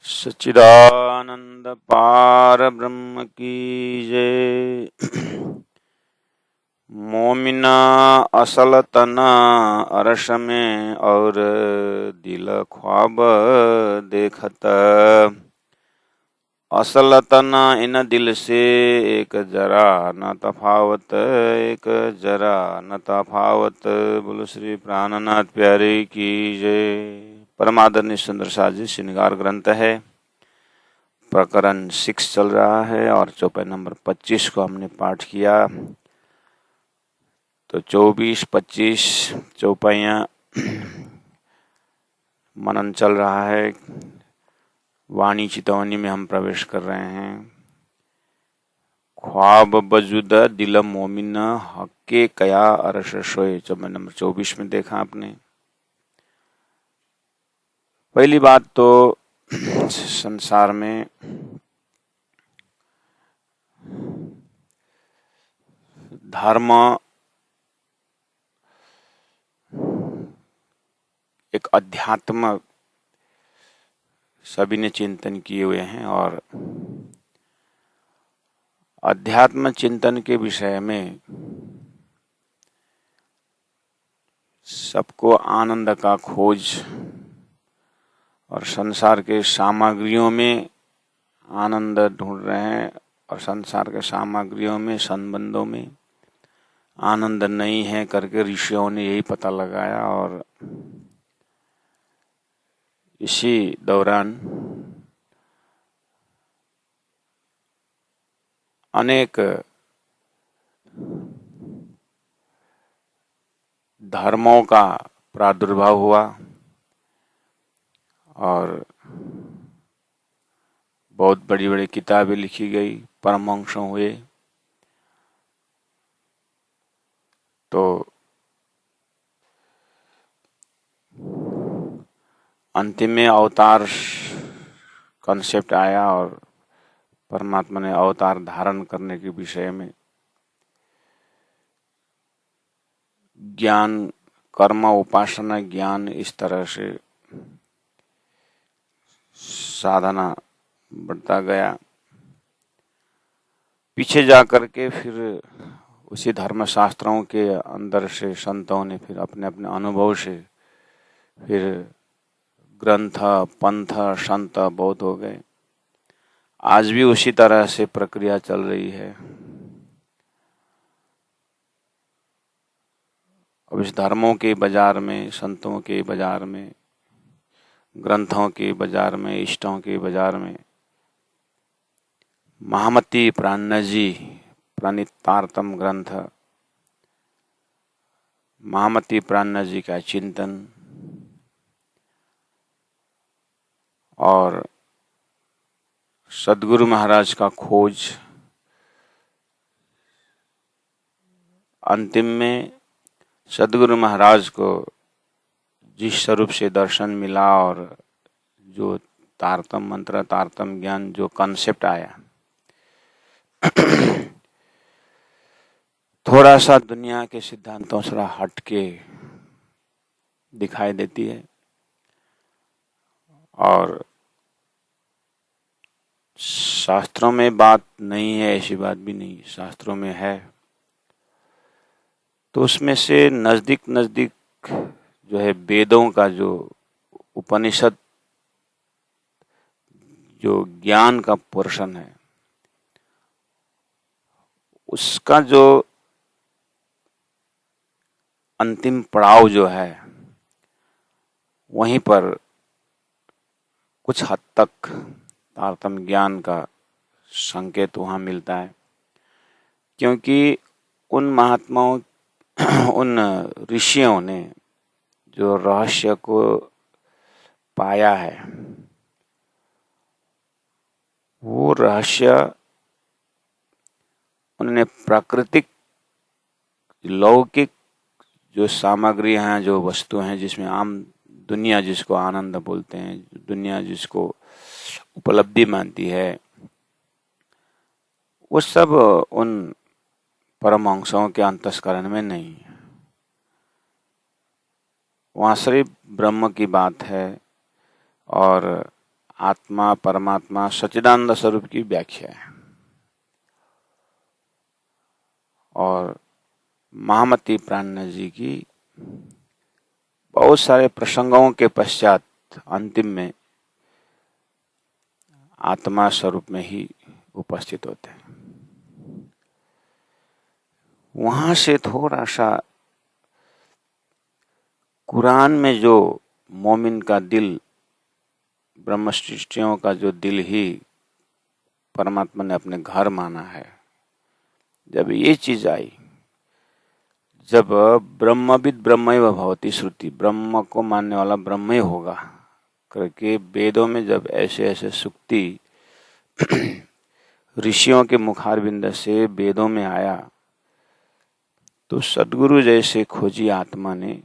सच्चिदानंद पार ब्रह्म की जय। मोमिना असल तना अरश में और दिल ख्वाब देखत। असल तना इन दिल से एक जरा न तफावत, एक जरा न तफावत। बोलो श्री प्राणनाथ प्यारे की जय। परमादरणीय सुंदर साजी श्रृंगार ग्रंथ है, प्रकरण 6 चल रहा है और चौपाई नंबर 25 को हमने पाठ किया। तो 24-25 चौपाइयाँ मनन चल रहा है। वाणी चितौनी में हम प्रवेश कर रहे हैं। ख्वाब बजुद दिल मोमिन हक्के कया अरश सोए, चौपाई नंबर 24 में देखा आपने। पहली बात तो संसार में धर्म एक अध्यात्म सभी ने चिंतन किए हुए हैं और अध्यात्म चिंतन के विषय में सबको आनंद का खोज और संसार के सामग्रियों में आनंद ढूंढ रहे हैं और संसार के सामग्रियों में, संबंधों में आनंद नहीं है करके ऋषियों ने यही पता लगाया। और इसी दौरान अनेक धर्मों का प्रादुर्भाव हुआ और बहुत बड़ी बड़ी किताबें लिखी गई, परमहंसों हुए। तो अंतिम में अवतार कॉन्सेप्ट आया और परमात्मा ने अवतार धारण करने के विषय में ज्ञान, कर्म, उपासना, ज्ञान, इस तरह से साधना बढ़ता गया। पीछे जाकर के फिर उसी धर्मशास्त्रों के अंदर से संतों ने फिर अपने अपने अनुभव से फिर ग्रंथ, पंथ, संत बहुत हो गए। आज भी उसी तरह से प्रक्रिया चल रही है। अब इस धर्मों के बाजार में, संतों के बाजार में, ग्रंथों के बाजार में, इष्टों के बाजार में महामती प्राणजी प्रणितार्थम ग्रंथ, महामती प्राणजी का चिंतन और सदगुरु महाराज का खोज, अंतिम में सदगुरु महाराज को जिस स्वरूप से दर्शन मिला और जो तारतम मंत्र, तारतम ज्ञान, जो कॉन्सेप्ट आया, थोड़ा सा दुनिया के सिद्धांतों से हट के दिखाई देती है। और शास्त्रों में बात नहीं है ऐसी बात भी नहीं, शास्त्रों में है। तो उसमें से नजदीक नजदीक जो है वेदों का जो उपनिषद, जो ज्ञान का पोर्शन है, उसका जो अंतिम पड़ाव जो है, वहीं पर कुछ हद तक तारतम्य ज्ञान का संकेत वहाँ मिलता है। क्योंकि उन महात्माओं, उन ऋषियों ने जो रहस्य को पाया है, वो रहस्य उन्होंने प्राकृतिक, लौकिक जो सामग्री हैं, जो वस्तु हैं, जिसमें आम दुनिया जिसको आनंद बोलते हैं, दुनिया जिसको उपलब्धि मानती है, वो सब उन परमहंसों के अंतस्करण में नहीं है। वहाँ सिर्फ ब्रह्म की बात है और आत्मा, परमात्मा, सच्चिदानंद स्वरूप की व्याख्या है। और महामती प्राणनाथ जी की बहुत सारे प्रसंगों के पश्चात अंतिम में आत्मा स्वरूप में ही उपस्थित होते हैं। वहां से थोड़ा सा कुरान में जो मोमिन का दिल, ब्रह्म सृष्टियों का जो दिल ही परमात्मा ने अपने घर माना है, जब ये चीज आई, जब ब्रह्मविद ब्रह्मैव भवति श्रुति, ब्रह्म को मानने वाला ब्रह्म ही होगा करके वेदों में जब ऐसे ऐसे सूक्ति ऋषियों के मुखारविंद से वेदों में आया, तो सद्गुरु जैसे खोजी आत्मा ने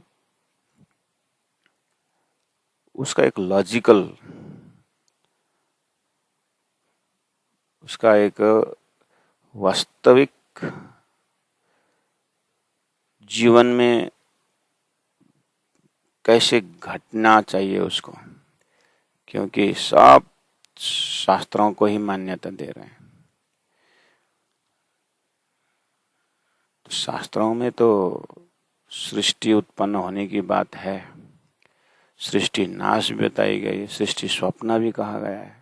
उसका एक लॉजिकल, उसका एक वास्तविक जीवन में कैसे घटना चाहिए उसको, क्योंकि सब शास्त्रों को ही मान्यता दे रहे हैं। तो शास्त्रों में तो सृष्टि उत्पन्न होने की बात है, सृष्टि नाश भी बताई गई, सृष्टि स्वप्न भी कहा गया है।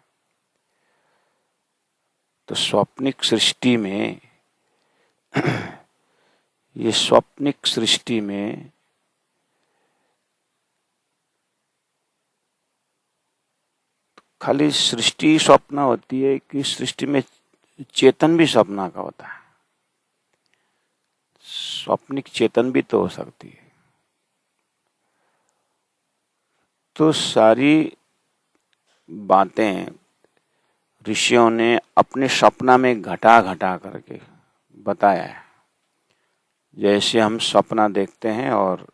तो स्वप्निक सृष्टि में ये स्वप्निक सृष्टि में खाली सृष्टि स्वप्न होती है कि सृष्टि में चेतन भी स्वप्न का होता है? स्वप्निक चेतन भी तो हो सकती है। तो सारी बातें ऋषियों ने अपने सपना में घटा घटा करके बताया है। जैसे हम सपना देखते हैं और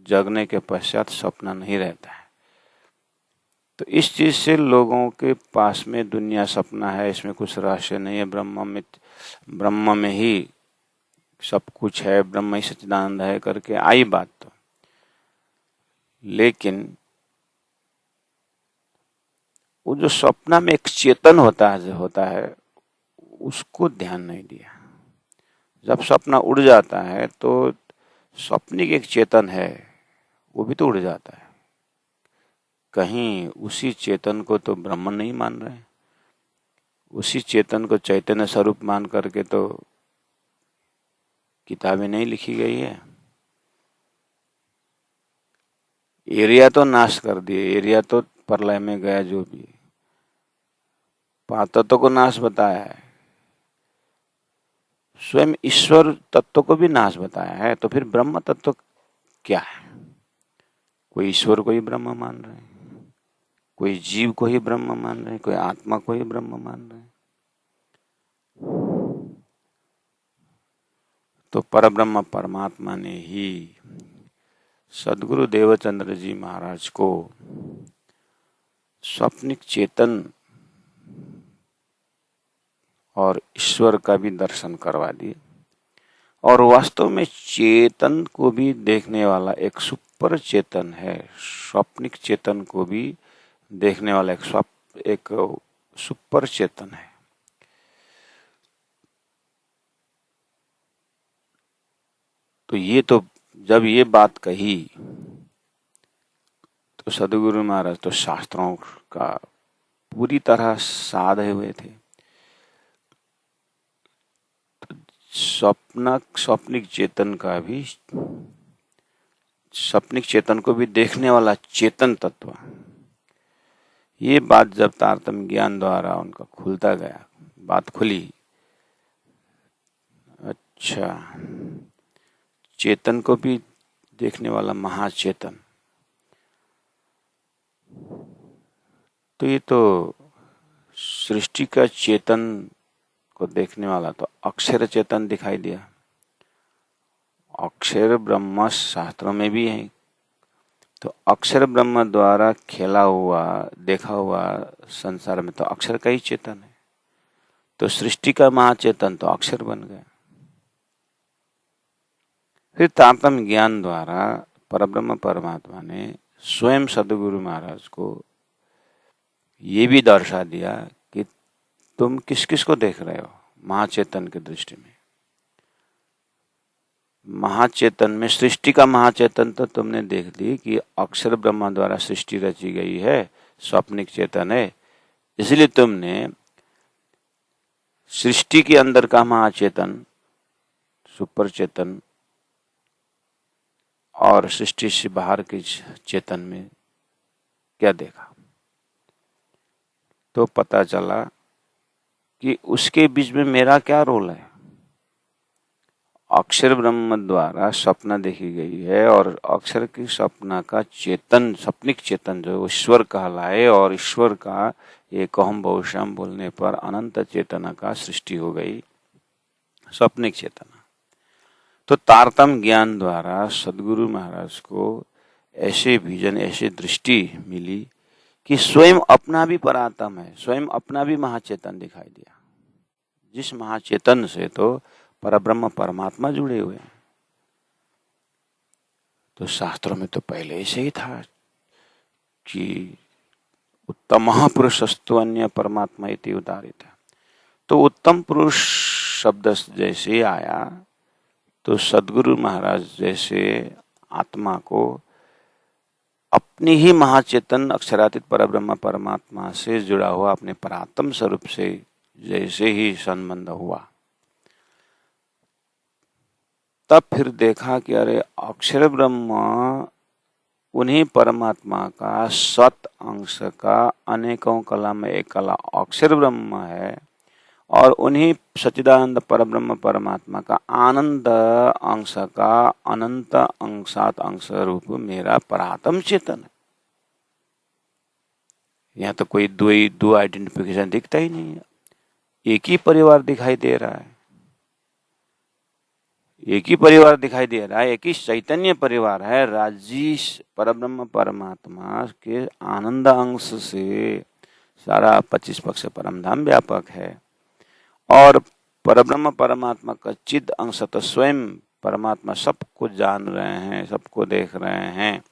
जगने के पश्चात सपना नहीं रहता है, तो इस चीज से लोगों के पास में दुनिया सपना है, इसमें कुछ रहस्य नहीं है, ब्रह्म में ही सब कुछ है, ब्रह्म ही सच्चिदानंद है करके आई बात। तो लेकिन वो जो सपना में एक चेतन होता है उसको ध्यान नहीं दिया। जब सपना उड़ जाता है तो स्वप्निक एक चेतन है, वो भी तो उड़ जाता है। कहीं उसी चेतन को तो ब्रह्म नहीं मान रहे, उसी चेतन को चैतन्य स्वरूप मान करके तो किताबें नहीं लिखी गई है। एरिया तो नाश कर दिए, एरिया तो प्रलय में गया, जो भी पांच तत्व को नाश बताया है, स्वयं ईश्वर तत्व को भी नाश बताया है। तो फिर ब्रह्म तत्व क्या है? कोई ईश्वर को ही ब्रह्म मान रहे हैं, कोई जीव को ही ब्रह्म मान रहे हैं, कोई आत्मा को ही ब्रह्म मान रहे हैं। तो परब्रह्म परमात्मा ने ही सद्गुरु देवचंद्र जी महाराज को स्वप्निक चेतन और ईश्वर का भी दर्शन करवा दिए, और वास्तव में चेतन को भी देखने वाला एक सुपर चेतन है, स्वप्निक चेतन को भी देखने वाला एक सुपर चेतन है। तो ये तो जब ये बात कही तो सद्गुरु महाराज तो शास्त्रों का पूरी तरह साधे हुए थे। तो स्वप्निक चेतन का भी, स्वप्निक चेतन को भी देखने वाला चेतन तत्व, ये बात जब तारतम्य ज्ञान द्वारा उनका खुलता गया, बात खुली, अच्छा चेतन को भी देखने वाला महाचेतन, तो ये तो सृष्टि का चेतन को देखने वाला तो अक्षर चेतन दिखाई दिया। अक्षर ब्रह्म शास्त्रों में भी है, तो अक्षर ब्रह्म द्वारा खेला हुआ देखा हुआ संसार में तो अक्षर का ही चेतन है। तो सृष्टि का महाचेतन तो अक्षर बन गया। फिर तारतम्य ज्ञान द्वारा परब्रह्म परमात्मा ने स्वयं सदगुरु महाराज को ये भी दर्शा दिया कि तुम किस किस को देख रहे हो महाचेतन की दृष्टि में। महाचेतन में सृष्टि का महाचेतन तो तुमने देख ली कि अक्षर ब्रह्मा द्वारा सृष्टि रची गई है, स्वप्निक चेतन है, इसलिए तुमने सृष्टि के अंदर का महाचेतन सुपर चेतन और सृष्टि से बाहर के चेतन में क्या देखा, तो पता चला कि उसके बीच में मेरा क्या रोल है। अक्षर ब्रह्म द्वारा स्वप्न देखी गई है और अक्षर की स्वप्न का चेतन सपनिक चेतन जो ईश्वर कहलाए और ईश्वर का एक अहम बहुश्याम बोलने पर अनंत चेतना का सृष्टि हो गई स्वप्निक चेतना। तो तारतम्य ज्ञान द्वारा सदगुरु महाराज को ऐसे विजन ऐसे दृष्टि मिली कि स्वयं अपना भी परात्म है, स्वयं अपना भी महाचेतन दिखाई दिया, जिस महाचेतन से तो परब्रह्म परमात्मा जुड़े हुए हैं। तो शास्त्रों में तो पहले से ही था कि उत्तम महापुरुषस्तु अन्य परमात्मा इति उदाहरित है। तो उत्तम पुरुष शब्द जैसे आया तो सदगुरु महाराज जैसे आत्मा को अपनी ही महाचेतन अक्षरातीत परब्रह्म परमात्मा से जुड़ा हुआ अपने परात्म स्वरूप से जैसे ही संबंध हुआ, तब फिर देखा कि अरे अक्षर ब्रह्म उन्हीं परमात्मा का सत अंश का अनेकों कला में एक कला अक्षर ब्रह्म है और उन्हीं सच्चिदानंद परब्रह्म परमात्मा का आनंद अंश का अनंत अंशात अंश रूप मेरा परात्म चेतन है। यहाँ तो कोई दो आइडेंटिफिकेशन दिखता ही नहीं है, एक ही परिवार दिखाई दे रहा है, एक ही परिवार दिखाई दे रहा है, एक ही चैतन्य परिवार है। राजी परब्रह्म परमात्मा के आनंद अंश से सारा 25 पक्ष परम धाम व्यापक है और परब्रह्म परमात्मा का चिद अंश तो स्वयं परमात्मा सबको जान रहे हैं, सबको देख रहे हैं,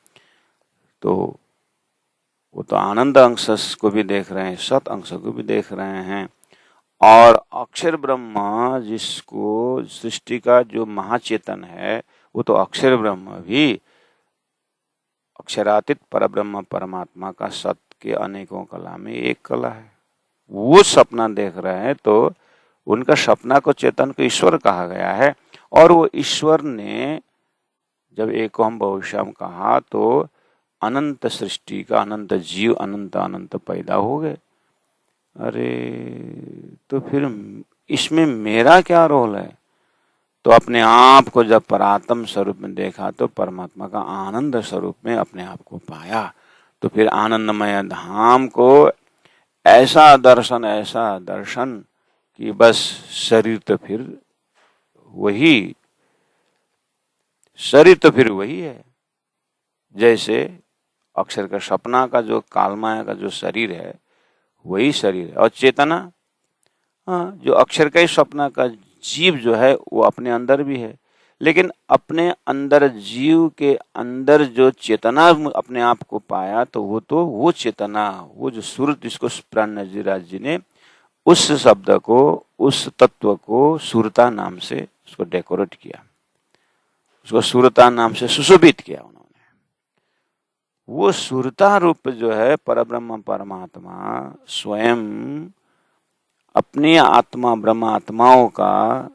तो वो तो आनंद अंश को भी देख रहे हैं, सत अंश को भी देख रहे हैं। और अक्षर ब्रह्म जिसको सृष्टि का जो महाचेतन है वो तो अक्षर ब्रह्म भी अक्षरातीत परब्रह्म परमात्मा का सत के अनेकों कला में एक कला है। वो सपना देख रहे हैं तो उनका सपना को चेतन को ईश्वर कहा गया है और वो ईश्वर ने जब एकोहम बहुश्याम कहा तो अनंत सृष्टि का अनंत जीव अनंत अनंत पैदा हो गए। अरे तो फिर इसमें मेरा क्या रोल है? तो अपने आप को जब परात्म स्वरूप में देखा तो परमात्मा का आनंद स्वरूप में अपने आप को पाया। तो फिर आनंदमय धाम को ऐसा दर्शन कि बस शरीर तो फिर वही है जैसे अक्षर का सपना का जो कालमाया का जो शरीर है वही शरीर है और चेतना जो अक्षर का ही सपना का जीव जो है वो अपने अंदर भी है, लेकिन अपने अंदर जीव के अंदर जो चेतना अपने आप को पाया तो वो चेतना वो जो सूरत जिसको प्राण नजीराज जी ने उस शब्द को उस तत्व को सूरता नाम से उसको डेकोरेट किया, उसको सूरता नाम से सुशोभित किया उन्होंने। वो सूरता रूप जो है परब्रह्म परमात्मा स्वयं अपनी आत्मा ब्रह्म आत्माओं का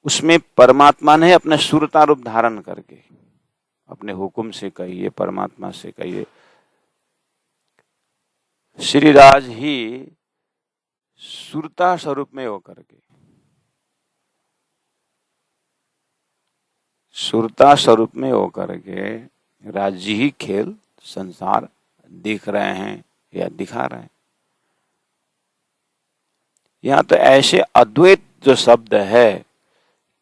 उसमें परमात्मा ने अपने सूरता रूप धारण करके अपने हुक्म से कहिए परमात्मा से कहिए श्रीराज ही सूरता स्वरूप में होकर के सुरता स्वरूप में होकर के राज्य ही खेल संसार दिख रहे हैं या दिखा रहे हैं। यहाँ तो ऐसे अद्वैत जो शब्द है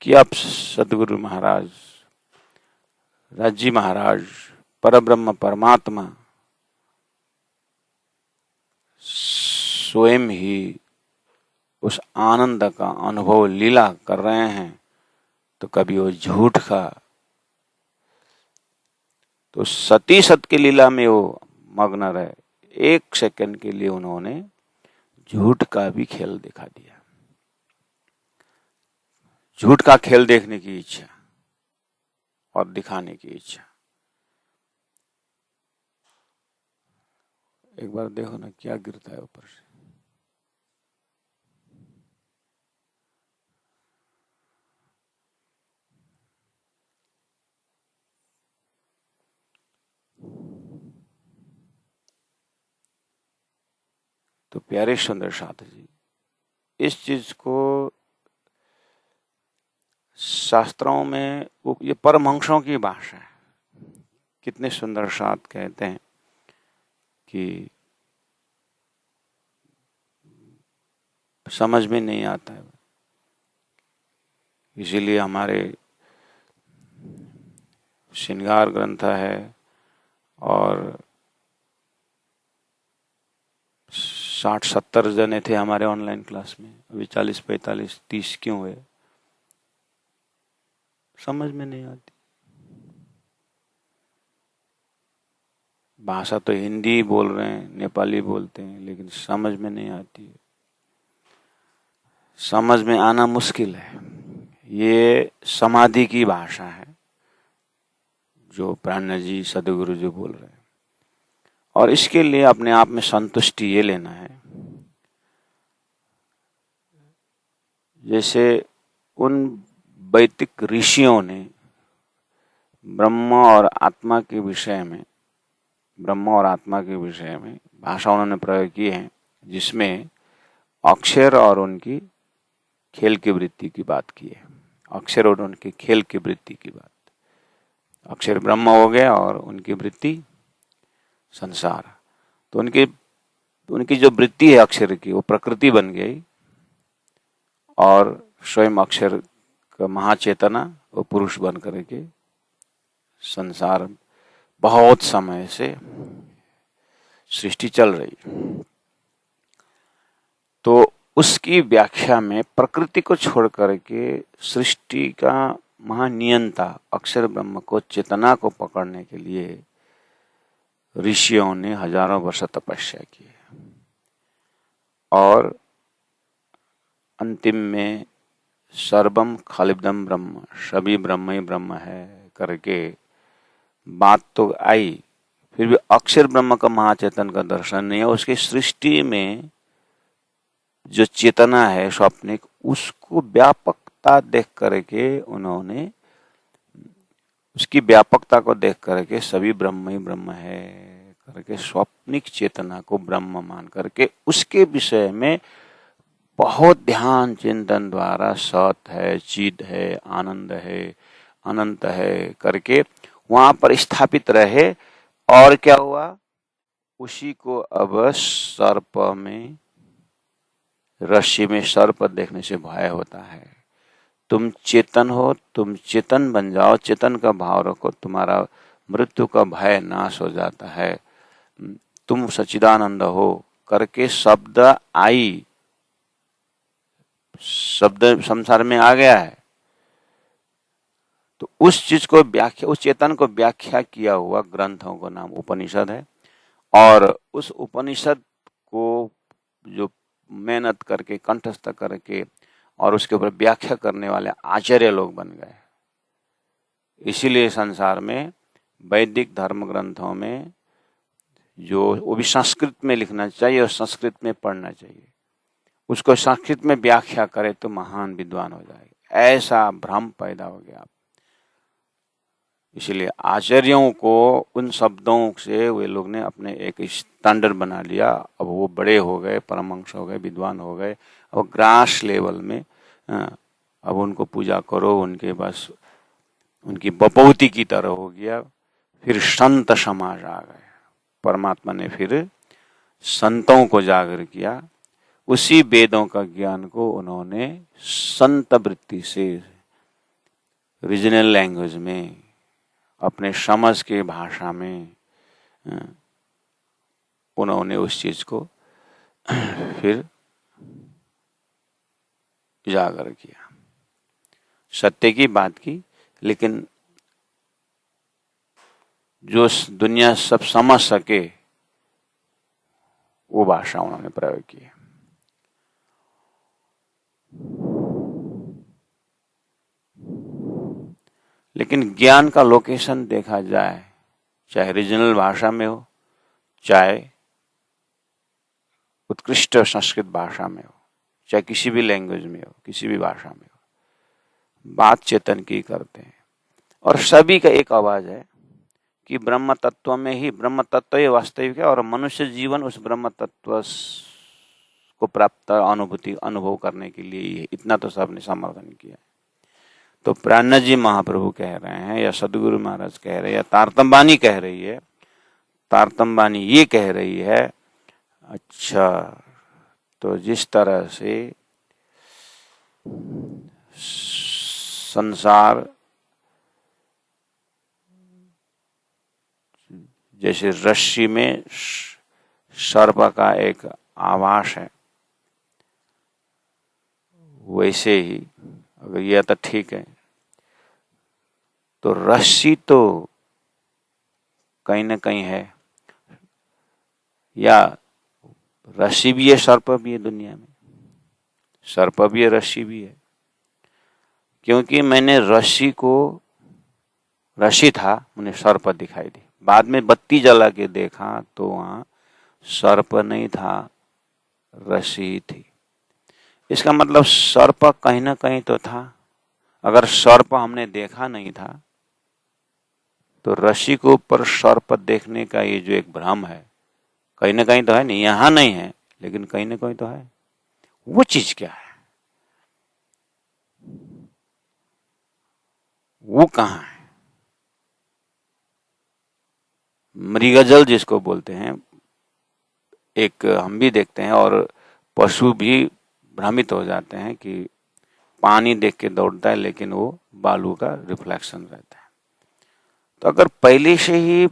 कि अब सदगुरु महाराज राज्य महाराज परब्रह्म परमात्मा स्वयं ही उस आनंद का अनुभव लीला कर रहे हैं, तो कभी वो झूठ का, तो सती सत की लीला में वो मग्न रहे। एक सेकंड के लिए उन्होंने झूठ का भी खेल दिखा दिया, झूठ का खेल देखने की इच्छा और दिखाने की इच्छा। एक बार देखो ना क्या गिरता है ऊपर से। तो प्यारे सुंदर साथ जी, इस चीज को शास्त्रों में ये परमहंसों की भाषा है। कितने सुंदर साथ कहते हैं कि समझ में नहीं आता है, इसीलिए हमारे श्रृंगार ग्रंथ है और 60-70 जने थे हमारे ऑनलाइन क्लास में, अभी 40-45-30 क्यों हुए, समझ में नहीं आती। भाषा तो हिंदी बोल रहे हैं, नेपाली बोलते हैं, लेकिन समझ में नहीं आती है। समझ में आना मुश्किल है। ये समाधि की भाषा है जो प्राण जी सदगुरु जी बोल रहे हैं, और इसके लिए अपने आप में संतुष्टि ये लेना है, जैसे उन वैदिक ऋषियों ने ब्रह्म और आत्मा के विषय में, ब्रह्म और आत्मा के विषय में भाषा उन्होंने प्रयोग की है, जिसमें अक्षर और उनकी खेल की वृत्ति की बात की है। अक्षर और उनकी खेल की वृत्ति की बात, अक्षर ब्रह्म हो गया और उनकी वृत्ति संसार। तो उनकी जो वृत्ति है अक्षर की, वो प्रकृति बन गई, और स्वयं अक्षर का महाचेतना वो पुरुष बन करके संसार बहुत समय से सृष्टि चल रही। तो उसकी व्याख्या में प्रकृति को छोड़ करके सृष्टि का महानियंता अक्षर ब्रह्म को, चेतना को पकड़ने के लिए ऋषियों ने हजारों वर्ष तपस्या की, और अंतिम में सर्वम खलिदम ब्रह्म, सभी ब्रह्म ही ब्रह्म है करके बात तो आई, फिर भी अक्षर ब्रह्म का महाचेतन का दर्शन नहीं है। उसकी सृष्टि में जो चेतना है स्वप्निक, उसको व्यापकता देख करके उन्होंने, उसकी व्यापकता को देख करके सभी ब्रह्म ही ब्रह्म है करके स्वप्निक चेतना को ब्रह्म मान करके उसके विषय में बहुत ध्यान चिंतन द्वारा सत है, चिद है, आनंद है, अनंत है करके वहां पर स्थापित रहे। और क्या हुआ, उसी को अब सर्प में, रस्सी में सर्प देखने से भय होता है। तुम चेतन हो, तुम चेतन बन जाओ, चेतन का भाव रखो, तुम्हारा मृत्यु का भय नाश हो जाता है, तुम सच्चिदानंद हो करके शब्द आई, शब्द संसार में आ गया है। तो उस चीज को व्याख्या, उस चेतन को व्याख्या किया हुआ ग्रंथों का नाम उपनिषद है, और उस उपनिषद को जो मेहनत करके, कंठस्थ करके और उसके ऊपर व्याख्या करने वाले आचार्य लोग बन गए। इसीलिए संसार में वैदिक धर्म ग्रंथों में जो, वो भी संस्कृत में लिखना चाहिए और संस्कृत में पढ़ना चाहिए, उसको संस्कृत में व्याख्या करे तो महान विद्वान हो जाएगा, ऐसा भ्रम पैदा हो गया। इसलिए आचार्यों को उन शब्दों से वे लोग ने अपने एक स्टैंडर्ड बना लिया। अब वो बड़े हो गए, परमहंस हो गए, विद्वान हो गए, अब ग्रास लेवल में अब उनको पूजा करो, उनके बस उनकी बपौती की तरह हो गया। फिर संत समाज आ गए, परमात्मा ने फिर संतों को जागर किया, उसी वेदों का ज्ञान को उन्होंने संत वृत्ति से रीजनल लैंग्वेज में, अपने समझ के भाषा में उन्होंने उस चीज को फिर उजागर किया, सत्य की बात की, लेकिन जो दुनिया सब समझ सके वो भाषा उन्होंने प्रयोग की। लेकिन ज्ञान का लोकेशन देखा जाए, चाहे रीजनल भाषा में हो, चाहे उत्कृष्ट संस्कृत भाषा में हो, चाहे किसी भी लैंग्वेज में हो, किसी भी भाषा में हो, बात चेतन की करते हैं। और सभी का एक आवाज है कि ब्रह्म तत्व में ही, ब्रह्म तत्व ही वास्तविक है और मनुष्य जीवन उस ब्रह्म तत्व को प्राप्त अनुभव करने के लिए ही है। इतना तो सबने समर्थन किया। तो प्राणनाथ जी महाप्रभु कह रहे हैं, या सदगुरु महाराज कह रहे हैं, या तारतम्बानी कह रही है, तारतम्बानी ये कह रही है, अच्छा तो जिस तरह से संसार जैसे रस्सी में सर्प का एक आवास है, वैसे ही अगर यह तो ठीक है, तो रस्सी तो कहीं न कहीं है, या रस्सी भी है, सर्प भी है दुनिया में, सर्प भी है, रस्सी भी है। क्योंकि मैंने रस्सी को, रस्सी था, मुझे सर्प दिखाई दी, बाद में बत्ती जला के देखा तो वहां सर्प नहीं था, रस्सी थी। इसका मतलब सर्प कहीं ना कहीं तो था। अगर सर्प हमने देखा नहीं था तो रस्सी के ऊपर सर्प देखने का ये जो एक भ्रम है, कहीं ना कहीं तो है, नहीं यहां नहीं है लेकिन कहीं ना कहीं तो है। वो चीज क्या है, वो कहां है? मृगजल जिसको बोलते हैं, एक हम भी देखते हैं और पशु भी भ्रमित हो जाते हैं कि पानी देख के दौड़ता है लेकिन वो बालू का रिफ्लेक्शन रहता है। तो अगर पहले से ही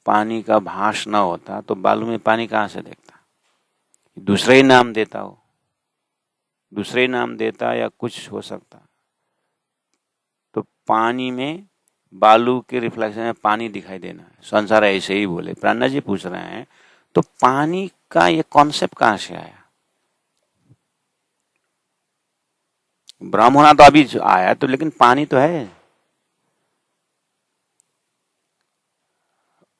पानी का भास न होता तो बालू में पानी कहां से देखता? दूसरा ही नाम देता हो, दूसरे ही नाम देता या कुछ हो सकता। तो पानी में बालू के रिफ्लेक्शन में पानी दिखाई देना है, संसार ऐसे ही बोले। प्राणनाथ जी पूछ रहे हैं तो पानी का ये कॉन्सेप्ट कहां से आया? भ्रम होना तो अभी आया तो, लेकिन पानी तो है।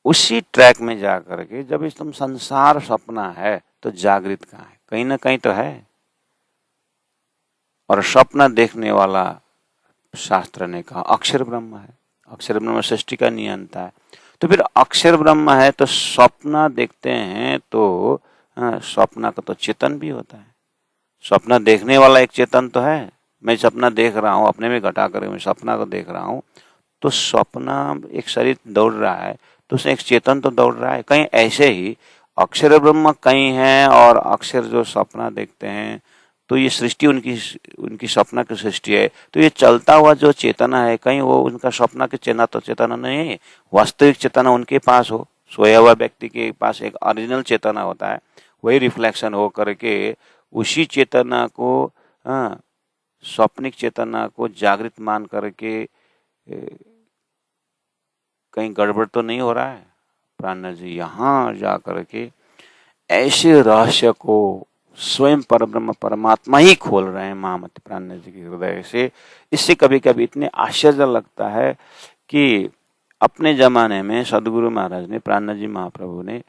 उसी ट्रैक में जाकर के जब इस तुम संसार सपना है तो जागृत कहां है? कहीं ना कहीं तो है। और सपना देखने वाला शास्त्र ने कहा अक्षर ब्रह्म है, अक्षर ब्रह्म सृष्टि का नियंता है। तो फिर अक्षर ब्रह्म है तो सपना देखते हैं तो सपना का तो चेतन भी होता है। सपना देखने वाला एक चेतन तो है। मैं सपना देख रहा हूं, अपने में घटा कर मैं सपना को देख रहा हूं, तो सपना एक शरीर दौड़ रहा है तो उसमें एक चेतन तो दौड़ रहा है। कहीं ऐसे ही अक्षर ब्रह्म कहीं है और अक्षर जो सपना देखते हैं तो ये सृष्टि उनकी सपना की सृष्टि है। तो ये चलता हुआ जो चेतना है कहीं वो उनका सपना की चेतना नहीं है, वास्तविक चेतना उनके पास हो। सोया हुआ व्यक्ति के पास एक ओरिजिनल चेतना होता है, वही रिफ्लेक्शन हो करके उसी चेतना को, स्वप्निक चेतना को जागृत मान करके कहीं गड़बड़ तो नहीं हो रहा है। प्राणनाथ जी यहाँ जा करके ऐसे रहस्य को स्वयं परब्रह्म परमात्मा ही खोल रहे हैं महामति प्राणनाथ जी के हृदय से। इससे कभी कभी इतने आश्चर्य लगता है कि अपने जमाने में सदगुरु महाराज ने, प्राणनाथ जी महाप्रभु ने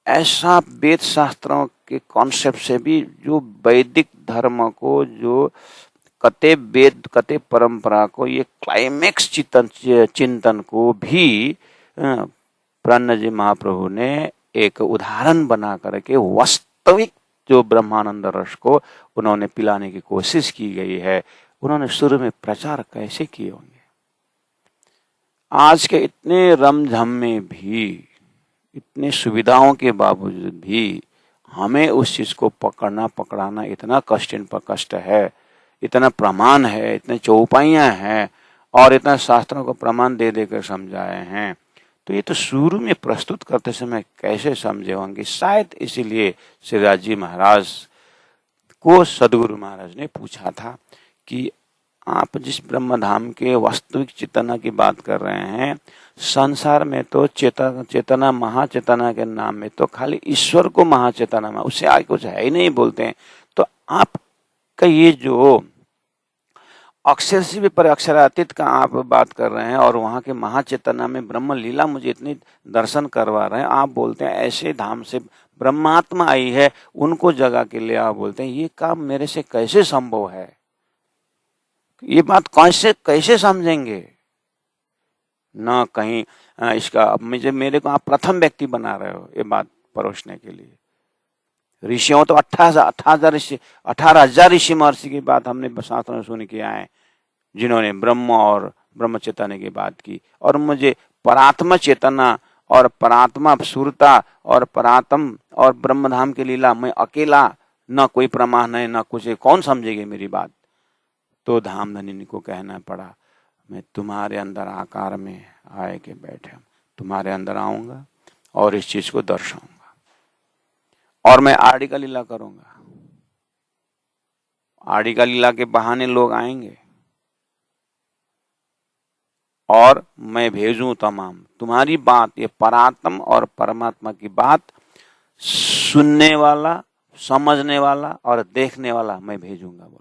ऐसा वेद शास्त्रों के कॉन्सेप्ट से भी, जो वैदिक धर्म को, जो कते वेद कते परंपरा को, ये क्लाइमेक्स चिंतन को भी प्राणनाथ जी महाप्रभु ने एक उदाहरण बना करके वास्तविक जो ब्रह्मानंद रस को उन्होंने पिलाने की कोशिश की गई है। उन्होंने शुरू में प्रचार कैसे किए होंगे? आज के इतने रमझम में भी, इतने सुविधाओं के बावजूद भी हमें उस चीज को पकड़ना इतना कष्ट है, इतना प्रमाण है, इतने चौपाइयां हैं और इतना शास्त्रों को प्रमाण दे देकर समझाए हैं। तो ये तो शुरू में प्रस्तुत करते समय कैसे समझे होंगे? शायद इसीलिए श्री राज जी महाराज को सदगुरु महाराज ने पूछा था कि आप जिस ब्रह्म धाम के वास्तविक चेतना की बात कर रहे हैं, संसार में तो चेतना महाचेतना के नाम में तो खाली ईश्वर को महाचेतना में, उससे आगे कुछ है ही नहीं बोलते हैं। तो आपका ये जो अक्षर से भी पर अक्षरातीत का आप बात कर रहे हैं और वहां के महाचेतना में ब्रह्म लीला मुझे इतनी दर्शन करवा रहे हैं, आप बोलते हैं ऐसे धाम से ब्रह्मात्मा आई है, उनको जगा के ले आप बोलते हैं ये काम मेरे से कैसे संभव है? ये बात कैसे समझेंगे? न कहीं इसका मेरे को आप प्रथम व्यक्ति बना रहे हो ये बात परोसने के लिए। ऋषियों तो 18,000 ऋषि महर्षि की बात हमने शास्त्रों में सुन के आए, जिन्होंने ब्रह्म और ब्रह्म चेतना की बात की। और मुझे परात्मा चेतना और परात्मा सुरता और परात्म और ब्रह्मधाम की लीला मैं अकेला, न कोई प्रमाण है न कुछ, कौन समझेगी मेरी बात? तो धामधनी को कहना पड़ा, मैं तुम्हारे अंदर आकार में आए के बैठे, तुम्हारे अंदर आऊंगा और इस चीज को दर्शाऊंगा और मैं आड़ी का लीला करूंगा। आड़ी का लीला के बहाने लोग आएंगे और मैं भेजूं तमाम तुम्हारी बात, ये परात्म और परमात्मा की बात सुनने वाला, समझने वाला और देखने वाला मैं भेजूंगा बोला।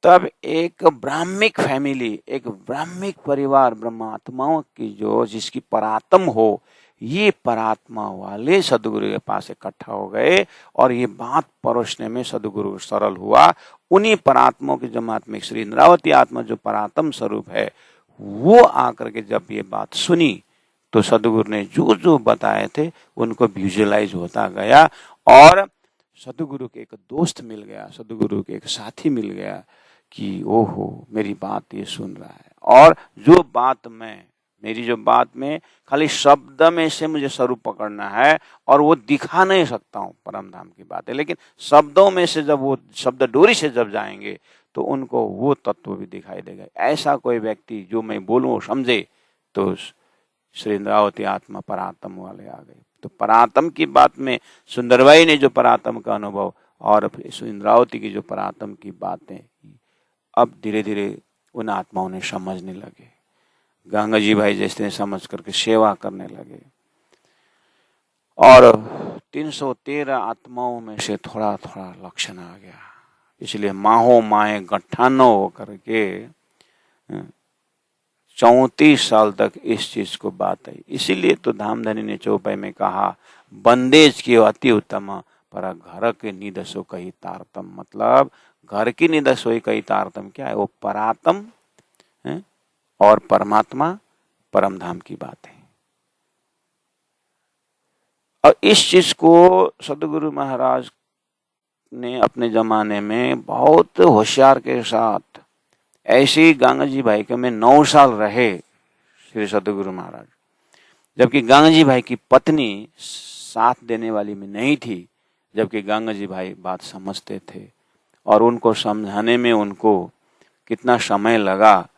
तब एक ब्राह्मिक फैमिली, एक ब्राह्मिक परिवार ब्रह्मात्माओं की जो जिसकी परात्म हो, ये परात्मा वाले सदगुरु के पास इकट्ठा हो गए और ये बात परोसने में सदगुरु सरल हुआ। उन्हीं परात्माओं की जमात में श्री इंद्रावती आत्मा जो परात्म स्वरूप है, वो आकर के जब ये बात सुनी तो सदगुरु ने जो जो बताए थे उनको विजुअलाइज होता गया और सदगुरु के एक दोस्त मिल गया, सदगुरु के एक साथी मिल गया कि ओहो मेरी बात ये सुन रहा है। और जो बात मेरी जो बात में खाली शब्द में से मुझे स्वरूप पकड़ना है और वो दिखा नहीं सकता हूँ परम धाम की बात है, लेकिन शब्दों में से जब वो शब्द डोरी से जब जाएंगे तो उनको वो तत्व भी दिखाई देगा। ऐसा कोई व्यक्ति जो मैं बोलूँ वो समझे, तो श्री इंद्रावती आत्मा परात्म वाले आ गए। तो परात्म की बात में सुंदरबाई ने जो परात्म का अनुभव और इंद्रावती की जो परात्म की बातें अब धीरे धीरे उन आत्माओं ने समझने लगे। गंगा जी भाई जैसे समझ करके सेवा करने लगे और 313 आत्माओं में से थोड़ा थोड़ा लक्षण आ गया। इसलिए माहो माए गठानो होकर के 34 साल तक इस चीज को बात आई। इसीलिए तो धामधनी ने चौपाई में कहा, बंदेज की अति उत्तम पर घर के निदसो कही तारतम। मतलब घर की निदसो कही तारतम क्या है? वो परात्म है और परमात्मा परम धाम की बात है। और इस चीज को सदगुरु महाराज ने अपने जमाने में बहुत होशियार के साथ, ऐसे ही गंगा जी भाई के में 9 साल रहे श्री सदगुरु महाराज, जबकि गंगा जी भाई की पत्नी साथ देने वाली में नहीं थी, जबकि गंगा जी भाई बात समझते थे और उनको समझाने में उनको कितना समय लगा।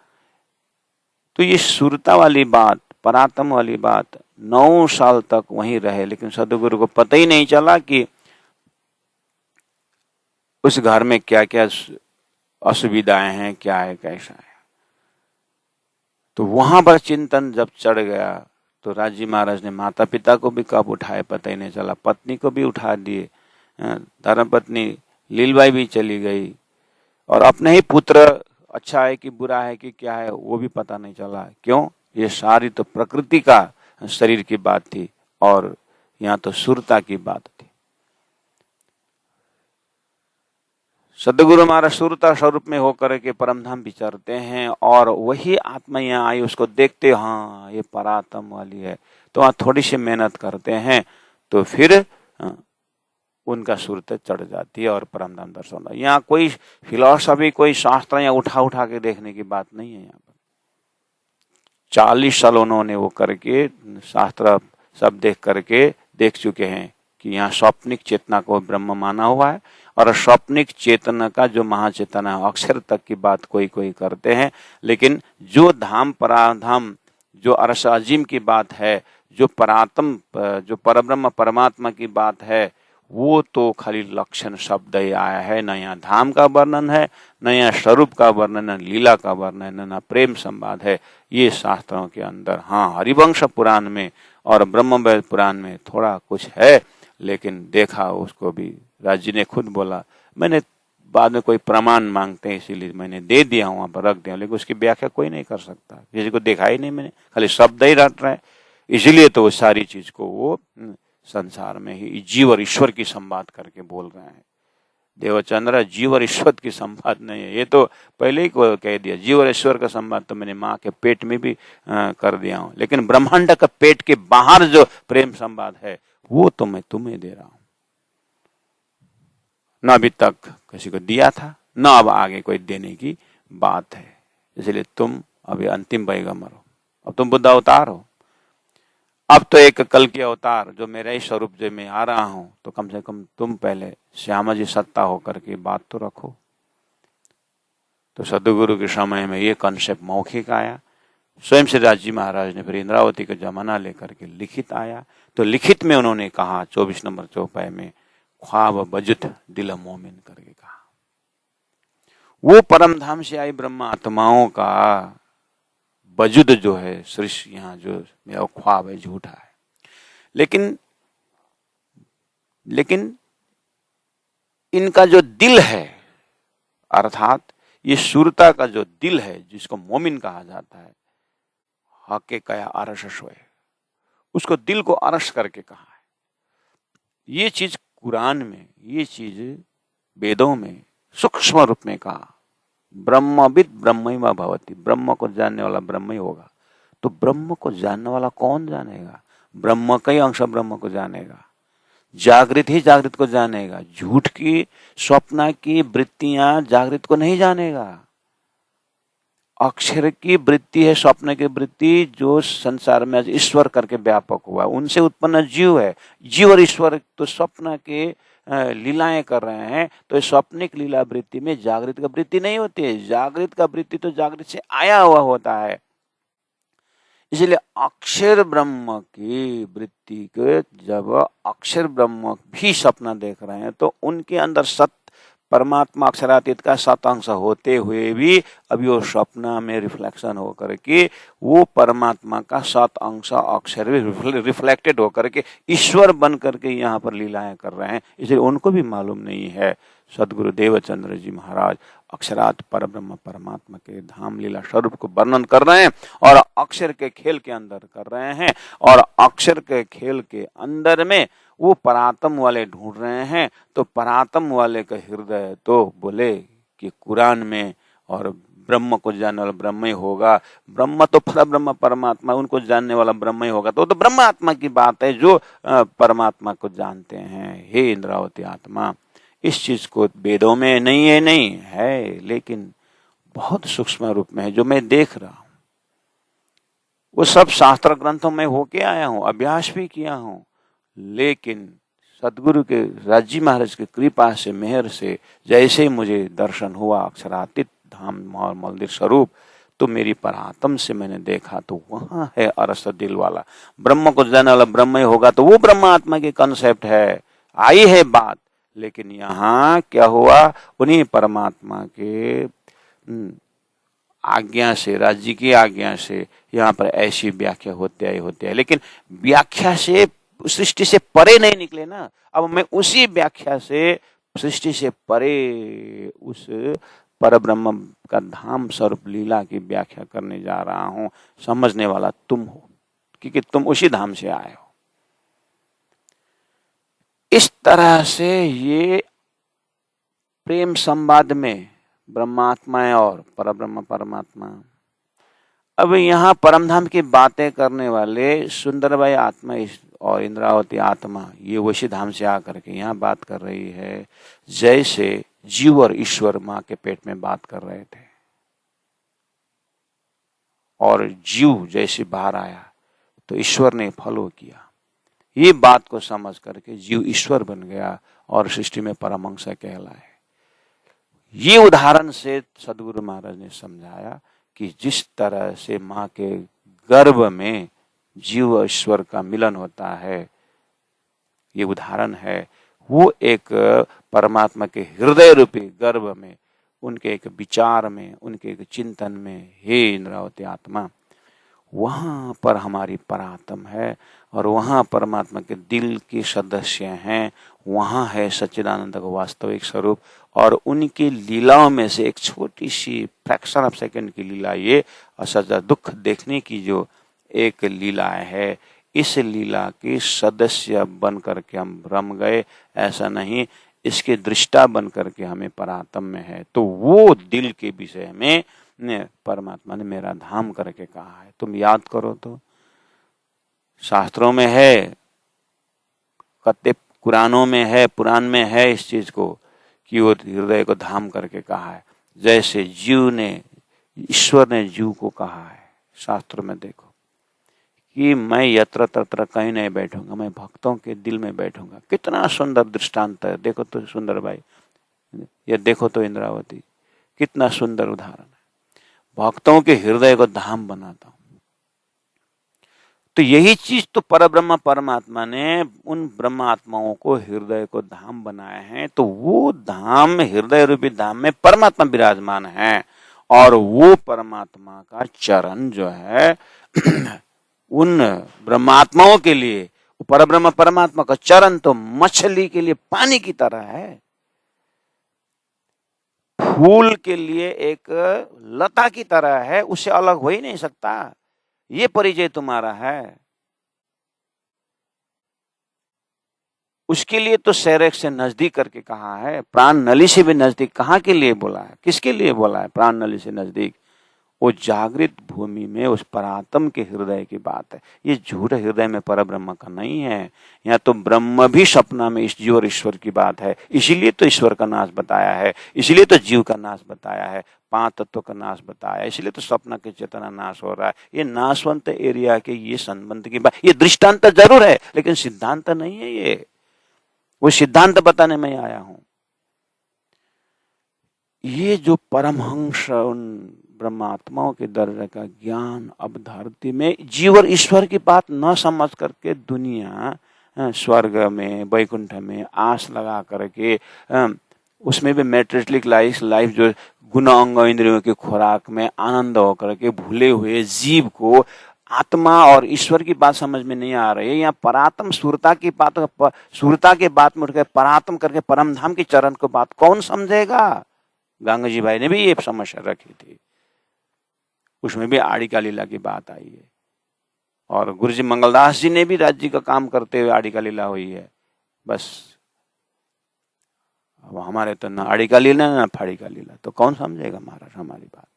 तो ये सुरता वाली बात, परात्म वाली बात 9 साल तक वहीं रहे, लेकिन सदगुरु को पता ही नहीं चला कि उस घर में क्या क्या असुविधाएं हैं, क्या है कैसा है। तो वहां पर चिंतन जब चढ़ गया तो राजी महाराज ने माता पिता को भी कब उठाए पता ही नहीं चला, पत्नी को भी उठा दिए, धर्मपत्नी लीलबाई भी चली गई और अपने ही पुत्र अच्छा है कि बुरा है कि क्या है वो भी पता नहीं चला। क्यों? ये सारी तो प्रकृति का शरीर की बात थी और यहाँ तो सुरता की बात थी। सदगुरु महाराज सुरता स्वरूप में होकर के परमधाम विचरते हैं और वही आत्मा यहाँ आई, उसको देखते हाँ ये परात्म वाली है, तो वहाँ थोड़ी सी मेहनत करते हैं तो फिर उनका सुरत चढ़ जाती है और परमधाम दर्शन होता है। यहाँ कोई फिलॉसफी, कोई शास्त्र या उठा के देखने की बात नहीं है। यहाँ पर 40 साल उन्होंने वो करके शास्त्र सब देख चुके हैं कि यहाँ स्वप्निक चेतना को ब्रह्म माना हुआ है और स्वप्निक चेतना का जो महाचेतना है अक्षर तक की बात कोई कोई करते हैं, लेकिन जो धाम पराधाम जो अरश अजीम की बात है, जो परात्म जो परब्रह्म परमात्मा की बात है, वो तो खाली लक्षण शब्द ही आया है, न यहाँ धाम का वर्णन है, न यहाँ स्वरूप का वर्णन, न लीला का वर्णन, न प्रेम संवाद है ये शास्त्रों के अंदर। हाँ, हरिवंश पुराण में और ब्रह्मवैवर्त पुराण में थोड़ा कुछ है, लेकिन देखा उसको भी राज जी ने खुद बोला, मैंने बाद में कोई प्रमाण मांगते हैं इसीलिए मैंने दे दिया वहां पर रख दिया, लेकिन उसकी व्याख्या कोई नहीं कर सकता, किसी को देखा ही नहीं मैंने, खाली शब्द ही रट रहा है। इसीलिए तो वो सारी चीज को वो संसार में ही जीव और ईश्वर की संवाद करके बोल रहे हैं। देवचंद्र, जीव और ईश्वर की संवाद नहीं है, ये तो पहले ही कह दिया। जीव और ईश्वर का संवाद तो मैंने माँ के पेट में भी कर दिया हूं, लेकिन ब्रह्मांड का पेट के बाहर जो प्रेम संवाद है वो तो मैं तुम्हें दे रहा हूं। न अभी तक किसी को दिया था, न अब आगे कोई देने की बात है। इसलिए तुम अभी अंतिम पैगंबर हो, अब तुम बुद्ध अवतार हो। अब तो एक कल की अवतार जो मेरा ही स्वरूप जो मैं आ रहा हूं, तो कम से कम तुम पहले श्यामा जी सत्ता होकर के बात तो रखो। तो सदगुरु के समय में ये कॉन्सेप्ट मौखिक आया, स्वयं श्री राज जी महाराज ने फिर इंद्रावती का जमाना लेकर के लिखित आया। तो लिखित में उन्होंने कहा 24 नंबर चौपाई में, ख्वाब बजुत दिल मोमिन करके कहा। वो परम धाम से आई ब्रह्म आत्माओं का वजूद जो है सृष्टि, यहाँ जो मेरा ख्वाब है झूठा है, लेकिन इनका जो दिल है, अर्थात ये सुरता का जो दिल है जिसको मोमिन कहा जाता है, हके कया अरश सोए, उसको दिल को अरश करके कहा है। ये चीज कुरान में, ये चीज वेदों में सूक्ष्म रूप में कहा, ब्रह्मविद ब्रह्मैव भवति, ब्रह्म को जानने वाला ब्रह्म ही होगा। तो ब्रह्म को जानने वाला कौन जानेगा? ब्रह्म का ही अंश ब्रह्म को जानेगा, जागृत ही जागृत को जानेगा, झूठ की स्वप्न की वृत्तियां जागृत को नहीं जानेगा। अक्षर की वृत्ति है, स्वप्न की वृत्ति जो संसार में आज ईश्वर करके व्यापक हुआ, उनसे उत्पन्न जीव है। जीव और ईश्वर तो स्वप्न के लीलाएं कर रहे हैं, तो स्वप्निक लीला वृत्ति में जागृत का वृत्ति नहीं होती है। जागृत का वृत्ति तो जागृत से आया हुआ होता है। इसलिए अक्षर ब्रह्म की वृत्ति के जब अक्षर ब्रह्म भी स्वप्न देख रहे हैं, तो उनके अंदर सत परमात्मा अक्षरातीत का सत अंश होते हुए भी अभी वो स्वप्न में रिफ्लेक्शन होकर के वो परमात्मा का सत अंश अक्षर भी रिफ्लेक्टेड होकर के ईश्वर बन करके यहाँ पर लीलाएं कर रहे हैं। इसलिए उनको भी मालूम नहीं है। सदगुरु देवचंद्र जी महाराज अक्षरात परब्रह्म परमात्मा के धाम लीला स्वरूप को वर्णन कर रहे हैं और अक्षर के खेल के अंदर कर रहे हैं, और अक्षर के खेल के अंदर में वो परात्म वाले ढूंढ रहे हैं। तो परात्म वाले का हृदय तो बोले कि कुरान में, और ब्रह्म को जानने वाला ब्रह्म ही होगा, ब्रह्म तो परब्रह्म परमात्मा, उनको जानने वाला ब्रह्म ही होगा। तो ब्रह्म आत्मा की बात है जो परमात्मा को जानते हैं। हे इंद्रावती आत्मा, इस चीज को वेदों में नहीं है, नहीं है, लेकिन बहुत सूक्ष्म रूप में है जो मैं देख रहा हूं। वो सब शास्त्र ग्रंथों में होके आया हूं, अभ्यास भी किया हूं, लेकिन सदगुरु के राज जी महाराज की कृपा से, मेहर से जैसे ही मुझे दर्शन हुआ अक्षरातीत धाम और मंदिर स्वरूप, तो मेरी परात्म से मैंने देखा तो वहां है अरस दिल वाला ब्रह्म को जानने वाला ब्रह्म ही होगा। तो वो ब्रह्म आत्मा की कंसेप्ट है, आई है बात। लेकिन यहाँ क्या हुआ, उन्हीं परमात्मा के आज्ञा से, राज्य की आज्ञा से यहाँ पर ऐसी व्याख्या होती है, लेकिन व्याख्या से सृष्टि से परे नहीं निकले ना। अब मैं उसी व्याख्या से सृष्टि से परे उस परब्रह्म का धाम स्वरूप लीला की व्याख्या करने जा रहा हूं। समझने वाला तुम हो, क्योंकि तुम उसी धाम से आए हो। इस तरह से ये प्रेम संवाद में ब्रह्मात्मा और परब्रह्म परमात्मा। अब यहाँ परमधाम की बातें करने वाले सुंदरबाई आत्मा और इंद्रावती आत्मा ये वैसी धाम से आकर के यहाँ बात कर रही है, जैसे जीव और ईश्वर माँ के पेट में बात कर रहे थे, और जीव जैसे बाहर आया तो ईश्वर ने फॉलो किया। ये बात को समझ करके जीव ईश्वर बन गया और सृष्टि में परमहंस कहलाए। ये उदाहरण से सदगुरु महाराज ने समझाया कि जिस तरह से माँ के गर्भ में जीव और ईश्वर का मिलन होता है, ये उदाहरण है, वो एक परमात्मा के हृदय रूपी गर्भ में, उनके एक विचार में, उनके एक चिंतन में, हे इंद्रावती आत्मा, वहां पर हमारी परात्म है और वहां परमात्मा के दिल के सदस्य हैं, वहां है सच्चिदानंद का वास्तविक स्वरूप। और उनकी लीलाओं में से एक छोटी सी फ्रैक्शन ऑफ सेकंड की लीला ये असजा दुख देखने की जो एक लीला है, इस लीला के सदस्य बन करके हम रम गए, ऐसा नहीं, इसके दृष्टा बन करके हमें परात्म में है। तो वो दिल के विषय में परमात्मा ने मेरा धाम करके कहा है। तुम याद करो तो शास्त्रों में है, कत्ते कुरानों में है, पुराण में है इस चीज को कि वो हृदय को धाम करके कहा है। जैसे जीव ने, ईश्वर ने जीव को कहा है शास्त्र में, देखो कि मैं यत्र तत्र कहीं नहीं बैठूंगा, मैं भक्तों के दिल में बैठूंगा। कितना सुंदर दृष्टांत है, देखो तो सुंदर भाई, ये देखो तो इंद्रावती, कितना सुंदर उदाहरण है। भक्तों के हृदय को धाम बनाता हूं। तो यही चीज तो परब्रह्म परमात्मा ने उन ब्रह्मात्माओं को हृदय को धाम बनाए हैं। तो वो धाम, हृदय रूपी धाम में परमात्मा विराजमान है और वो परमात्मा का चरण जो है उन ब्रह्मात्माओं के लिए, परब्रह्म परमात्मा का चरण तो मछली के लिए पानी की तरह है, फूल के लिए एक लता की तरह है, उससे अलग हो ही नहीं सकता। ये परिचय तुम्हारा है। उसके लिए तो सैरेक से नजदीक करके कहा है, प्राण नली से भी नजदीक। कहाँ के लिए बोला है, किसके लिए बोला है प्राण नली से नजदीक? वो जागृत भूमि में उस परात्म के हृदय की बात है। ये झूठ हृदय में परब्रह्म का नहीं है। यहाँ तो ब्रह्म भी सपना में इस जीव और ईश्वर की बात है। इसीलिए तो ईश्वर का नाश बताया है, इसीलिए तो जीव का नाश बताया है, पांच तत्वों का नाश बताया, इसलिए तो सपना की चेतना नाश हो रहा है। ये नाशवंत एरिया के ये संबंध की बात, ये दृष्टांत जरूर है लेकिन सिद्धांत नहीं है। ये वो सिद्धांत बताने में आया हूं। ये जो परमहंस उन ब्रह्मात्माओं के दर्जे का ज्ञान अब धरती में जीव और ईश्वर की बात न समझ करके दुनिया स्वर्ग में, वैकुंठ में आस लगा करके उसमें भी मेटेरियलिस्टिक लाइफ जो गुण अंग इंद्रियों की खुराक में आनंद होकर के भूले हुए जीव को आत्मा और ईश्वर की बात समझ में नहीं आ रही है। यहाँ परात्म सुरता की बात, सुरता के बात में उठ के परात्म करके परमधाम की चरण को बात कौन समझेगा? गंगा जी भाई ने भी ये समस्या रखी थी, उसमें भी आड़ी का लीला की बात आई है। और गुरु जी मंगलदास जी ने भी राज्य का काम करते हुए आड़ी का लीला हुई है। बस अब हमारे तो ना आड़ी का लीला ना फाड़ी का लीला, तो कौन समझेगा महाराज हमारी बात?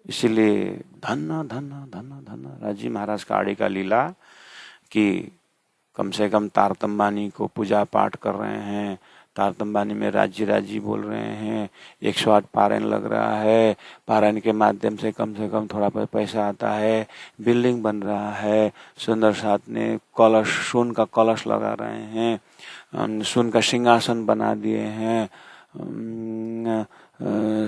इसलिए धन्ना धन्ना धन्ना धन्ना राजी महाराज का आड़ी का लीला कि कम से कम तारतम्बानी को पूजा पाठ कर रहे हैं, तारतम्बानी में राज्य राज्य बोल रहे हैं, 108 पारायण लग रहा है, पारायण के माध्यम से कम थोड़ा पैसा आता है, बिल्डिंग बन रहा है, सुंदर साथ ने कलश, सोन का कलश लगा रहे हैं, सोन का सिंहासन बना दिए हैं।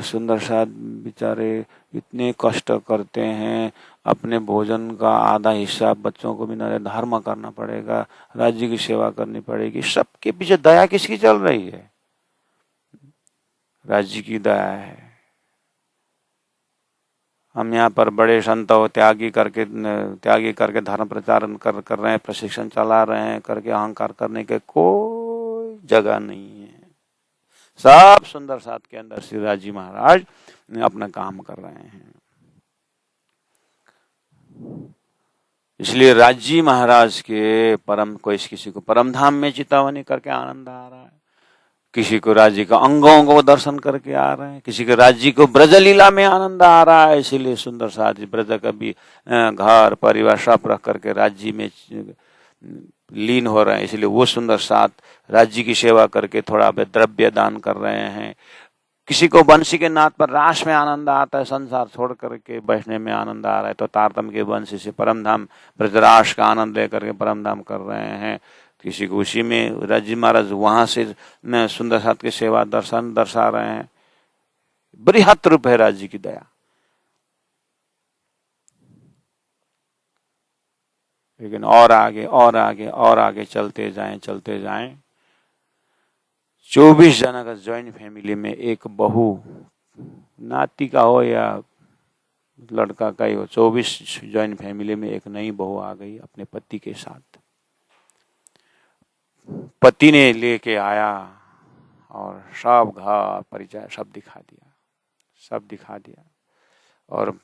सुंदर साथ बेचारे इतने कष्ट करते हैं, अपने भोजन का आधा हिस्सा बच्चों को भी धर्म करना पड़ेगा, राज्य की सेवा करनी पड़ेगी। सबके पीछे दया किसकी चल रही है? राज्य की दया है। हम यहाँ पर बड़े संत हो त्यागी करके धर्म प्रचार कर रहे हैं, प्रशिक्षण चला रहे हैं, करके अहंकार करने के कोई जगह नहीं है। सब सुंदर साथ के अंदर श्री राजी महाराज अपना काम कर रहे हैं। इसलिए राजी महाराज के किसी को परमधाम में चितावनी करके आनंद आ रहा है, किसी को राज्य का अंगों को दर्शन करके आ रहे हैं, किसी को राज्य को ब्रजलीला में आनंद आ रहा है। इसीलिए सुंदर साथ ब्रज का भी घर परिवार सब रख करके राज्य में लीन हो रहे हैं। इसलिए वो सुंदर साथ राज्य की सेवा करके थोड़ा द्रव्य दान कर रहे हैं। किसी को वंशी के नाथ पर रास में आनंद आता है, संसार छोड़ करके बैठने में आनंद आ रहा है, तो तारतम के वंशी से परमधाम ब्रजरास का आनंद लेकर के परमधाम कर रहे हैं। किसी को उसी में राज्य महाराज वहां से सुंदर साथ की सेवा दर्शा रहे हैं। बृहत रूप है राज्य की दया। लेकिन और आगे और आगे और आगे चलते जाएं 24 जना का ज्वाइंट फैमिली में एक बहू, नाती का हो या लड़का का ही हो, 24 ज्वाइंट फैमिली में एक नई बहू आ गई अपने पति के साथ। पति ने लेके आया और सब घर परिचय सब दिखा दिया और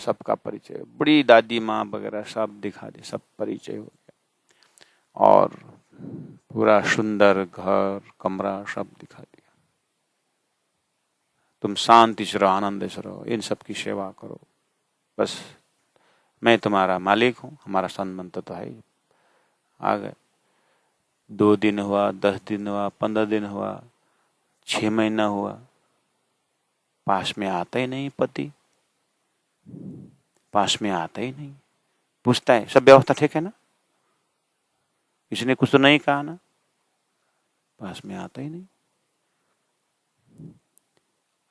सबका परिचय, बड़ी दादी माँ वगैरह सब दिखा दिया, सब परिचय हो गया और पूरा सुंदर घर कमरा सब दिखा दिया। तुम शांति से रहो, आनंद से रहो, इन सब की सेवा करो, बस मैं तुम्हारा मालिक हूँ, हमारा संबंध तो है ही। आ गए, 2 दिन हुआ, 10 दिन हुआ, 15 दिन हुआ, 6 महीना हुआ, पास में आता ही नहीं पति, पास में आता ही नहीं। पूछता है सब व्यवस्था ठीक है ना, इसने कुछ तो नहीं कहा ना, पास में आता ही नहीं।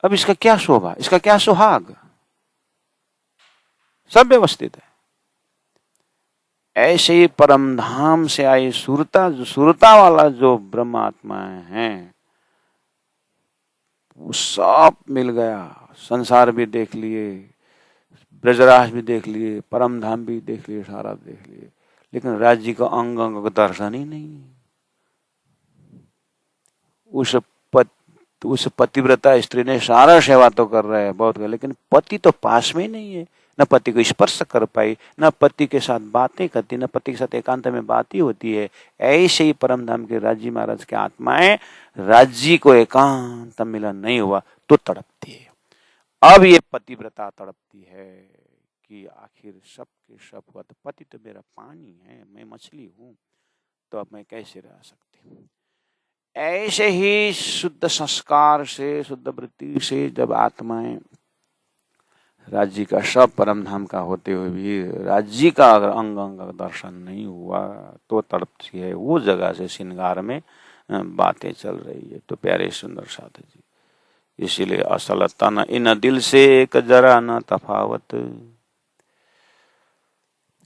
अब इसका क्या शोभा, इसका क्या सुहाग, सब व्यवस्थित है। ऐसे ही परम धाम से आई सुरता वाला जो ब्रह्मात्मा है, वो सब मिल गया। संसार भी देख लिए, ब्रजराज भी देख लिए, परम धाम भी देख लिए, सारा देख लिए, लेकिन राज्य का अंग अंग का दर्शन ही नहीं। उस पतिव्रता स्त्री ने सारा सेवा तो कर रहा है, बहुत कर, लेकिन पति तो पास में ही नहीं है, न पति को स्पर्श कर पाई, न पति के साथ बातें करती, न पति के साथ एकांत में बात ही होती है। ऐसे ही परम धाम के राज्य महाराज की आत्माएं, राज्य को एकांत मिलन नहीं हुआ तो तड़पती है। अब ये पतिव्रता तड़पती है कि आखिर सब के सब हुआ, तो पति तो मेरा पानी है, मैं मछली हूं, तो अब मैं कैसे रह सकती हूँ। ऐसे ही शुद्ध संस्कार से, शुद्ध वृत्ति से जब आत्माएं राज्य का सब परम धाम का होते हुए भी राज्य का अगर अंग अंग दर्शन नहीं हुआ तो तड़पती है। वो जगह से श्रृंगार में बातें चल रही है। तो प्यारे सुंदर साधु जी, इसीलिए असल तन इन दिल से एक जरा न तफावत,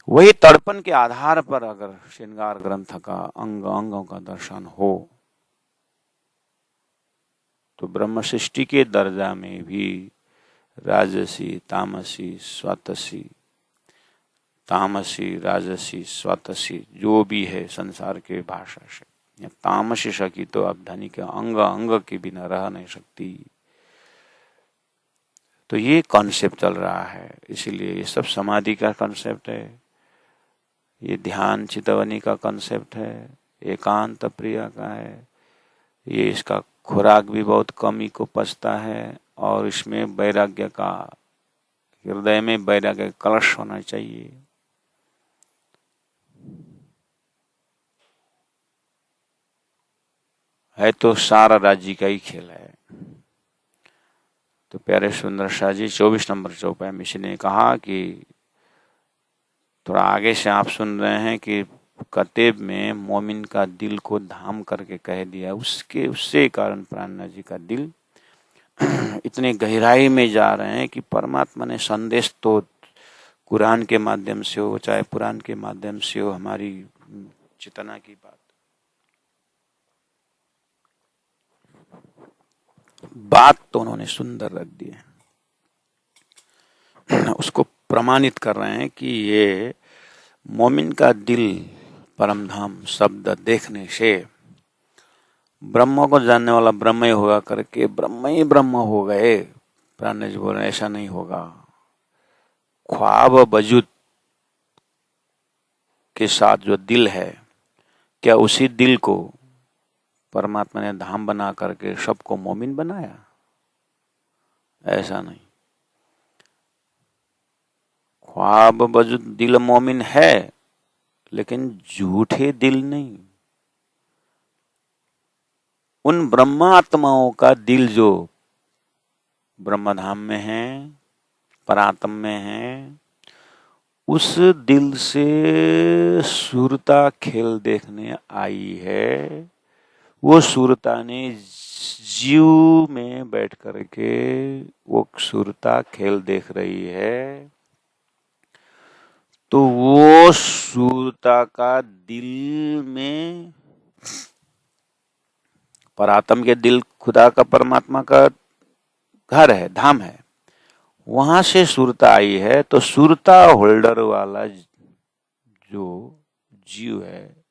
वही तड़पन के आधार पर अगर श्रृंगार ग्रंथ का अंग अंगों का दर्शन हो तो ब्रह्म सृष्टि के दर्जा में भी राजसी तामसी स्वातसी, तामसी राजसी स्वातसी जो भी है संसार के भाषा से, या तामसी सकी तो अब धनी के अंग अंग के बिना रह नहीं सकती। तो ये कॉन्सेप्ट चल रहा है, इसीलिए ये सब समाधि का कॉन्सेप्ट है, ये ध्यान चितवनी का कॉन्सेप्ट है, एकांत प्रिया का है। ये इसका खुराक भी बहुत कमी को पचता है और इसमें वैराग्य का, हृदय में वैराग्य कलश होना चाहिए। है तो सारा राज्य का ही खेल है। तो प्यारे सुंदर शाह जी 24 नंबर चौपाई में इसने कहा कि थोड़ा आगे से आप सुन रहे हैं कि कतेब में मोमिन का दिल को धाम करके कह दिया, उससे कारण प्राणनाथ जी का दिल इतने गहराई में जा रहे हैं कि परमात्मा ने संदेश तो कुरान के माध्यम से हो चाहे पुराण के माध्यम से हो, हमारी चेतना की बात तो उन्होंने सुंदर रख दी है, उसको प्रमाणित कर रहे हैं कि ये मोमिन का दिल परमधाम शब्द देखने से ब्रह्म को जानने वाला ब्रह्म ही होगा करके ब्रह्म ही ब्रह्म हो गए। प्राण जी बोल रहे ऐसा नहीं होगा। ख्वाब वजूद के साथ जो दिल है, क्या उसी दिल को परमात्मा ने धाम बना करके सबको मोमिन बनाया? ऐसा नहीं। ख्वाब वजूद दिल मोमिन है, लेकिन झूठे दिल नहीं। उन ब्रह्मात्माओं का दिल जो ब्रह्मधाम में है, परात्म में है, उस दिल से सुरता खेल देखने आई है। वो सुरता ने जीव में बैठ करके वो सुरता खेल देख रही है। तो वो शूरता का दिल में, परात्म के दिल खुदा का, परमात्मा का घर है, धाम है, वहां से शूरता आई है। तो शूरता होल्डर वाला जो जीव है,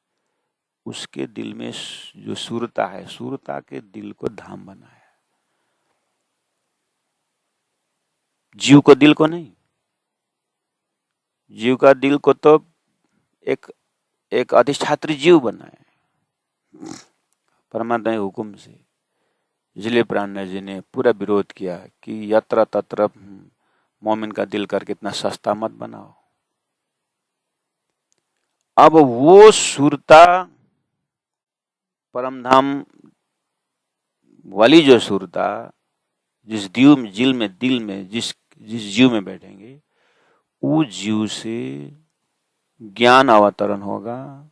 उसके दिल में जो शूरता है, शूरता के दिल को धाम बनाया, जीव को दिल को नहीं। जीव का दिल को तो एक एक अधिष्ठात्री जीव बनाए परमात्मा के हुक्म से। इसलिए प्राणनाथ जी ने पूरा विरोध किया कि यत्र तत्र मोमिन का दिल करके इतना सस्ता मत बनाओ। अब वो शूरता, परमधाम वाली जो शूरता, जिस दिल में जिस जीव में बैठेंगे, वो जीव से ज्ञान अवतरण होगा।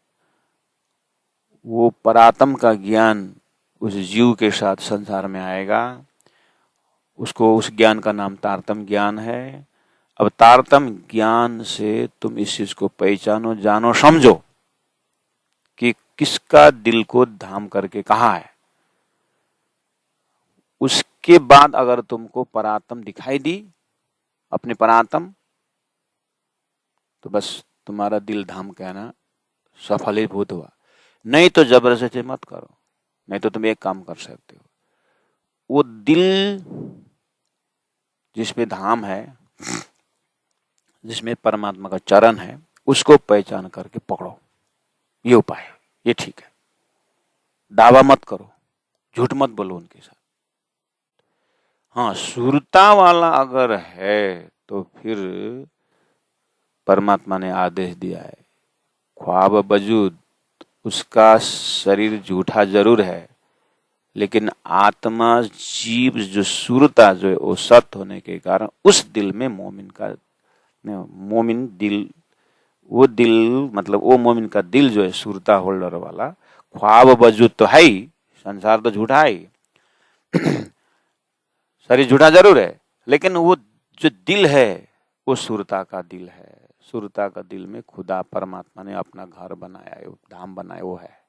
वो परात्म का ज्ञान उस जीव के साथ संसार में आएगा। उसको, उस ज्ञान का नाम तारतम ज्ञान है। अब तारतम ज्ञान से तुम इस चीज को पहचानो, जानो, समझो कि किसका दिल को धाम करके कहा है। उसके बाद अगर तुमको परात्म दिखाई दी, अपने परात्म, तो बस तुम्हारा दिल धाम कहना सफलीभूत हुआ। नहीं तो जबरदस्ती मत करो। नहीं तो तुम एक काम कर सकते हो, वो दिल जिसमें धाम है, जिसमें परमात्मा का चरण है, उसको पहचान करके पकड़ो। ये उपाय है, ये ठीक है। दावा मत करो, झूठ मत बोलो उनके साथ। हाँ, शूरता वाला अगर है तो फिर परमात्मा ने आदेश दिया है, ख्वाब वजूद, उसका शरीर झूठा जरूर है, लेकिन आत्मा, जीव, जो शूरता जो है, वो सत्य होने के कारण उस दिल में मोमिन दिल, वो दिल मतलब वो मोमिन का दिल जो है शूरता होल्डर वाला, ख्वाब वजूद तो है ही, संसार तो झूठा है ही, शरीर झूठा जरूर है, लेकिन वो जो दिल है वो शूरता का दिल है। शूरता का दिल में खुदा परमात्मा ने अपना घर बनाया है, धाम बनाया, वो है।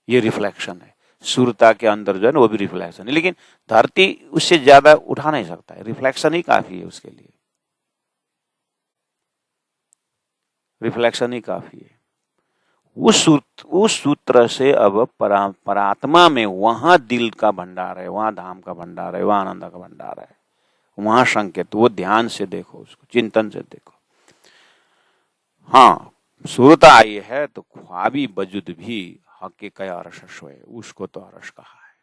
ये रिफ्लेक्शन है। शूरता के अंदर जो है ना, वो भी रिफ्लेक्शन है, लेकिन धरती उससे ज्यादा उठा नहीं सकता है। रिफ्लेक्शन ही काफी है उसके लिए, रिफ्लेक्शन ही काफी है। उस सूत्र से अब परात्मा में, वहां दिल का भंडार है, वहां धाम का भंडार है, वहां आनंद का भंडार है, वहां संकेत। वो ध्यान से देखो, उसको चिंतन से देखो। हाँ, सूरता आई है तो ख्वाबी वजूद भी हक के अरश है, उसको तो अरश कहा है।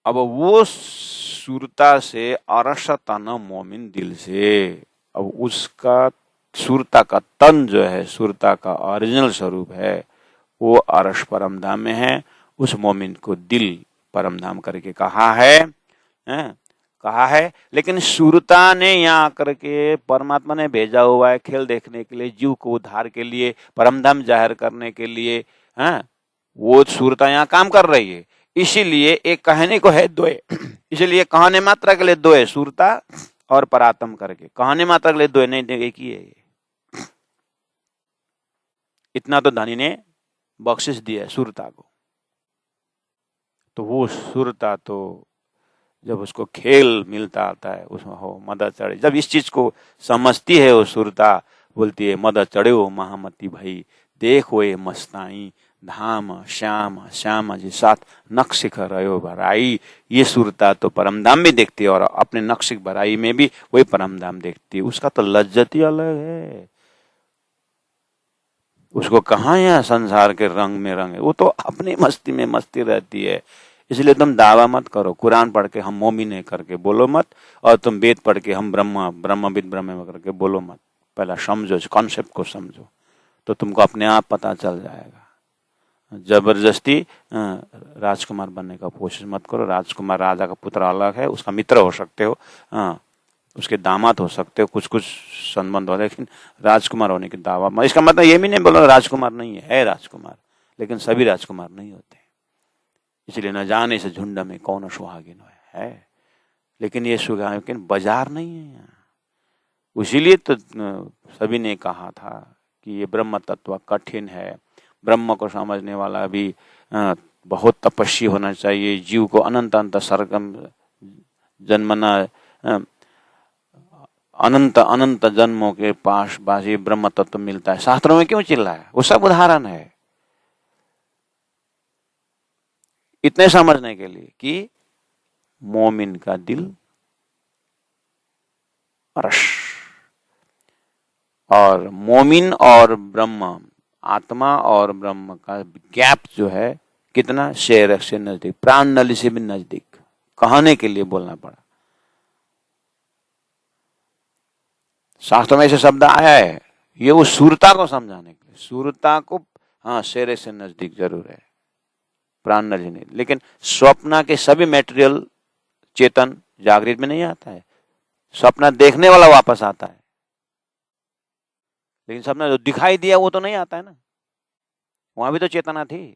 अब वो सूरता से अरश तन मोमिन दिल से, अब उसका सूरता का तन जो है, सूरता का ओरिजिनल स्वरूप है, वो अरश परमधाम में है। उस मोमिन को दिल परमधाम करके कहा है, कहा है। लेकिन शूरता ने यहाँ आकर के, परमात्मा ने भेजा हुआ है खेल देखने के लिए, जीव को उद्धार के लिए, परमधाम जाहिर करने के लिए, वो शूरता यहाँ काम कर रही है। इसीलिए एक कहने को है द्वय, इसीलिए कहने मात्रा के लिए दो है, शूरता और परात्म करके। कहने मात्रा के लिए दो है, नहीं एक ही है। इतना तो धनी ने बख्शिश दिया है शूरता को। तो वो शूरता तो जब उसको खेल मिलता आता है, उसमें हो मदद चढ़े, जब इस चीज को समझती है वो शूरता, बोलती है मदद चढ़े हो महामती भाई, देखो ये मस्ताई, धाम श्याम श्याम जी साथ नक्शिक रहो भराई। ये शूरता तो परमधाम भी देखती है और अपने नक्शिक भराई में भी वही परमधाम देखती है। उसका तो लज्जत ही अलग है। उसको कहाँ यहाँ संसार के रंग में रंग है, वो तो अपनी मस्ती में मस्ती रहती है। इसलिए तुम दावा मत करो, कुरान पढ़ के हम मोमिन है करके बोलो मत, और तुम वेद पढ़ के हम ब्रह्मविद ब्रह्म करके बोलो मत। पहला समझो, कॉन्सेप्ट को समझो, तो तुमको अपने आप पता चल जाएगा। जबरदस्ती राजकुमार बनने का कोशिश मत करो। राजकुमार राजा का पुत्र अलग है, उसका मित्र हो सकते हो, उसके दामाद हो सकते हो, कुछ कुछ संबंध हो, लेकिन राजकुमार होने की दावा, इसका मतलब ये भी नहीं बोलो राजकुमार नहीं है राजकुमार, लेकिन सभी राजकुमार नहीं होते। इसलिए न जाने से झुंड में कौन सुहागिन है। लेकिन ये सुगा, लेकिन बाजार नहीं है यहाँ। इसीलिए तो सभी ने कहा था कि ये ब्रह्म तत्व कठिन है, ब्रह्म को समझने वाला भी बहुत तपस्वी होना चाहिए, जीव को अनंत अनंत सरगम जन्मना, अनंत अनंत जन्मों के पास ये ब्रह्म तत्व मिलता है। शास्त्रों में क्यों चिल्ला है? वो सब उदाहरण है इतने समझने के लिए कि मोमिन का दिल अरश, और मोमिन और ब्रह्म, आत्मा और ब्रह्म का गैप जो है कितना, शेर से नजदीक, प्राण नली से भी नजदीक, कहने के लिए बोलना पड़ा। शास्त्र में ऐसे शब्द आया है, ये उस सूरता को समझाने के लिए, सूरता को हाँ शेर से नजदीक जरूर है, प्राण नली नहीं। लेकिन स्वप्न के सभी मेटेरियल चेतन जागृत में नहीं आता है, सपना देखने वाला वापस आता है, लेकिन सपना जो दिखाई दिया वो तो नहीं आता है ना, वहां भी तो चेतना थी।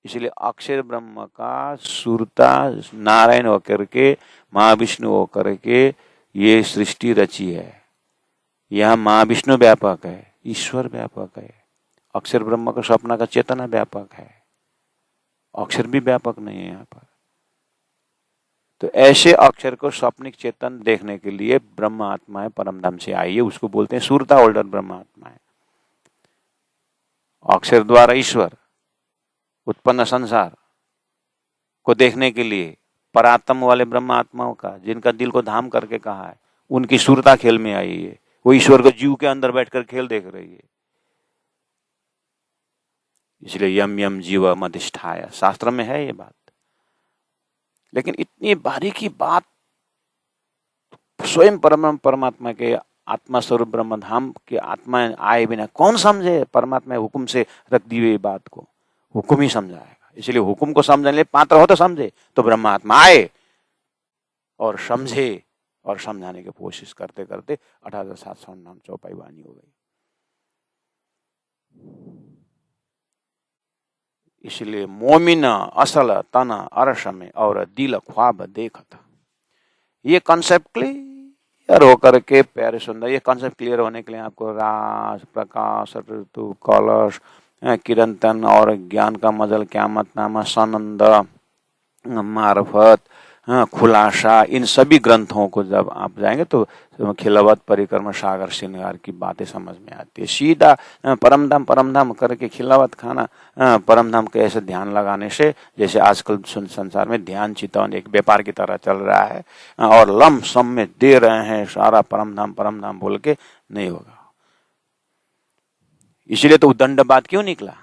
इसलिए अक्षर ब्रह्म का सुरता नारायण होकर के, महाविष्णु होकर के ये सृष्टि रची है। यह महाविष्णु व्यापक है, ईश्वर व्यापक है, अक्षर ब्रह्म का स्वप्न का चेतना व्यापक है, अक्षर भी व्यापक नहीं है यहाँ पर। तो ऐसे अक्षर को स्वप्निक चेतन देखने के लिए ब्रह्म आत्मा है, परम धाम से आई है, उसको बोलते हैं सुरता होल्डर ब्रह्म आत्मा है। अक्षर द्वारा ईश्वर उत्पन्न संसार को देखने के लिए परात्म वाले ब्रह्म आत्माओं का, जिनका दिल को धाम करके कहा है, उनकी सुरता खेल में आई है। वो ईश्वर को जीव के अंदर बैठकर खेल देख रही है। इसलिए यम यम जीव मधिष्ठाय, शास्त्र में है ये बात। लेकिन इतनी बारीकी बात स्वयं परमात्मा के आत्मा स्वरूप ब्रह्म धाम के आत्मा आए बिना कौन समझे? परमात्मा हुक्म से रख दी हुई बात को हुक्म ही समझाएगा। इसलिए हुक्म को समझने लिए पात्र हो तो समझे, तो ब्रह्म आत्मा आए और समझे, और समझाने की कोशिश करते करते 18,700 नाम चौपाई वाणी हो गई। इसलिए मोमिन असल तन अरश में और दिल ख्वाब देखता, ये कॉन्सेप्ट क्लियर होकर के प्यारे सुंदर, ये कॉन्सेप्ट क्लियर होने के लिए आपको राज, प्रकाश, ऋतु, कलश, किरंतन और ज्ञान का मजल, क्यामत नामा, सनंद, मार्फत, खुलासा, इन सभी ग्रंथों को जब आप जाएंगे तो खिलावत, परिक्रमा, सागर, श्रृंगार की बातें समझ में आती है। सीधा परम धाम करके खिलावत खाना, परम धाम के ऐसे ध्यान लगाने से, जैसे आजकल संसार में ध्यान चितवन एक व्यापार की तरह चल रहा है और लम सम में दे रहे हैं सारा परम धाम बोल के, नहीं होगा। इसलिए तो दंड बात क्यों निकला?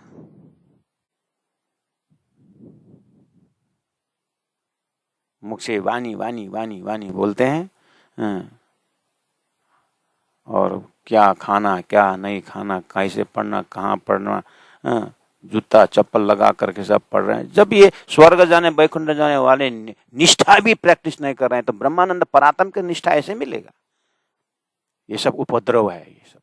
मुख से वाणी वाणी वाणी वाणी बोलते हैं, और क्या खाना क्या नहीं खाना, कैसे पढ़ना, कहाँ पढ़ना, जूता चप्पल लगा करके सब पढ़ रहे हैं। जब ये स्वर्ग जाने वैकुंठ जाने वाले निष्ठा भी प्रैक्टिस नहीं कर रहे हैं, तो ब्रह्मानंद परात्म की निष्ठा ऐसे मिलेगा? ये सब उपद्रव है। ये सब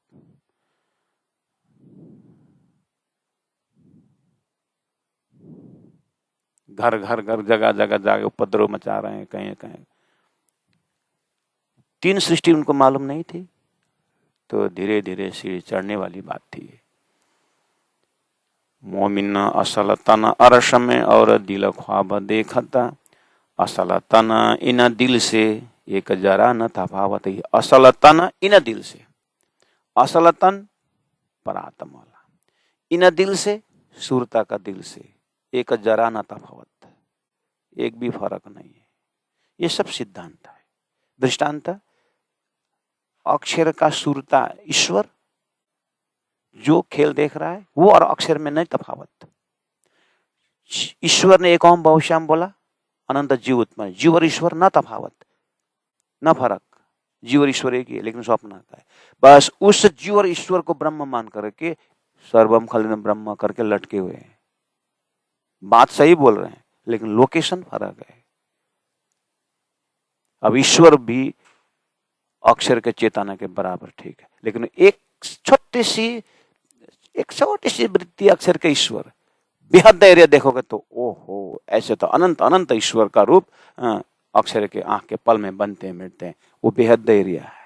घर घर घर जगह जगह जाके उपद्रव मचा रहे हैं कहीं कहीं। 3 सृष्टि उनको मालूम नहीं थी, तो धीरे धीरे सीढ़ी चढ़ने वाली बात थी। मोमिन असल तन अरश में और दिल ख्वाब देखता, असल तन इन दिल से एक जरा न तफावत। असल तन इन दिल से, असल तन परात्म वाला, इन दिल से सुरता का दिल से एक जरा न तफावत, एक भी फर्क नहीं है। ये सब सिद्धांत है। दृष्टांत, अक्षर का सुरता ईश्वर जो खेल देख रहा है, वो और अक्षर में नहीं तफावत। ईश्वर ने एक ओम बहुश्याम बोला, अनंत जीव उत्पन्न, जीव और ईश्वर न तफावत, न फर्क, जीव और ईश्वर एक ही है, लेकिन स्वप्न आता है। बस उस जीव और ईश्वर को ब्रह्म मान करके सर्वम खलिन ब्रह्म करके लटके हुए हैं। बात सही बोल रहे हैं, लेकिन लोकेशन फर्क है। अब ईश्वर भी अक्षर के चेतना के बराबर ठीक है, लेकिन एक छोटी सी वृत्ति अक्षर के ईश्वर, बेहद एरिया देखोगे तो ओहो, ऐसे तो अनंत अनंत ईश्वर का रूप अक्षर के आंख के पल में बनते हैं मिटते हैं, वो बेहद एरिया है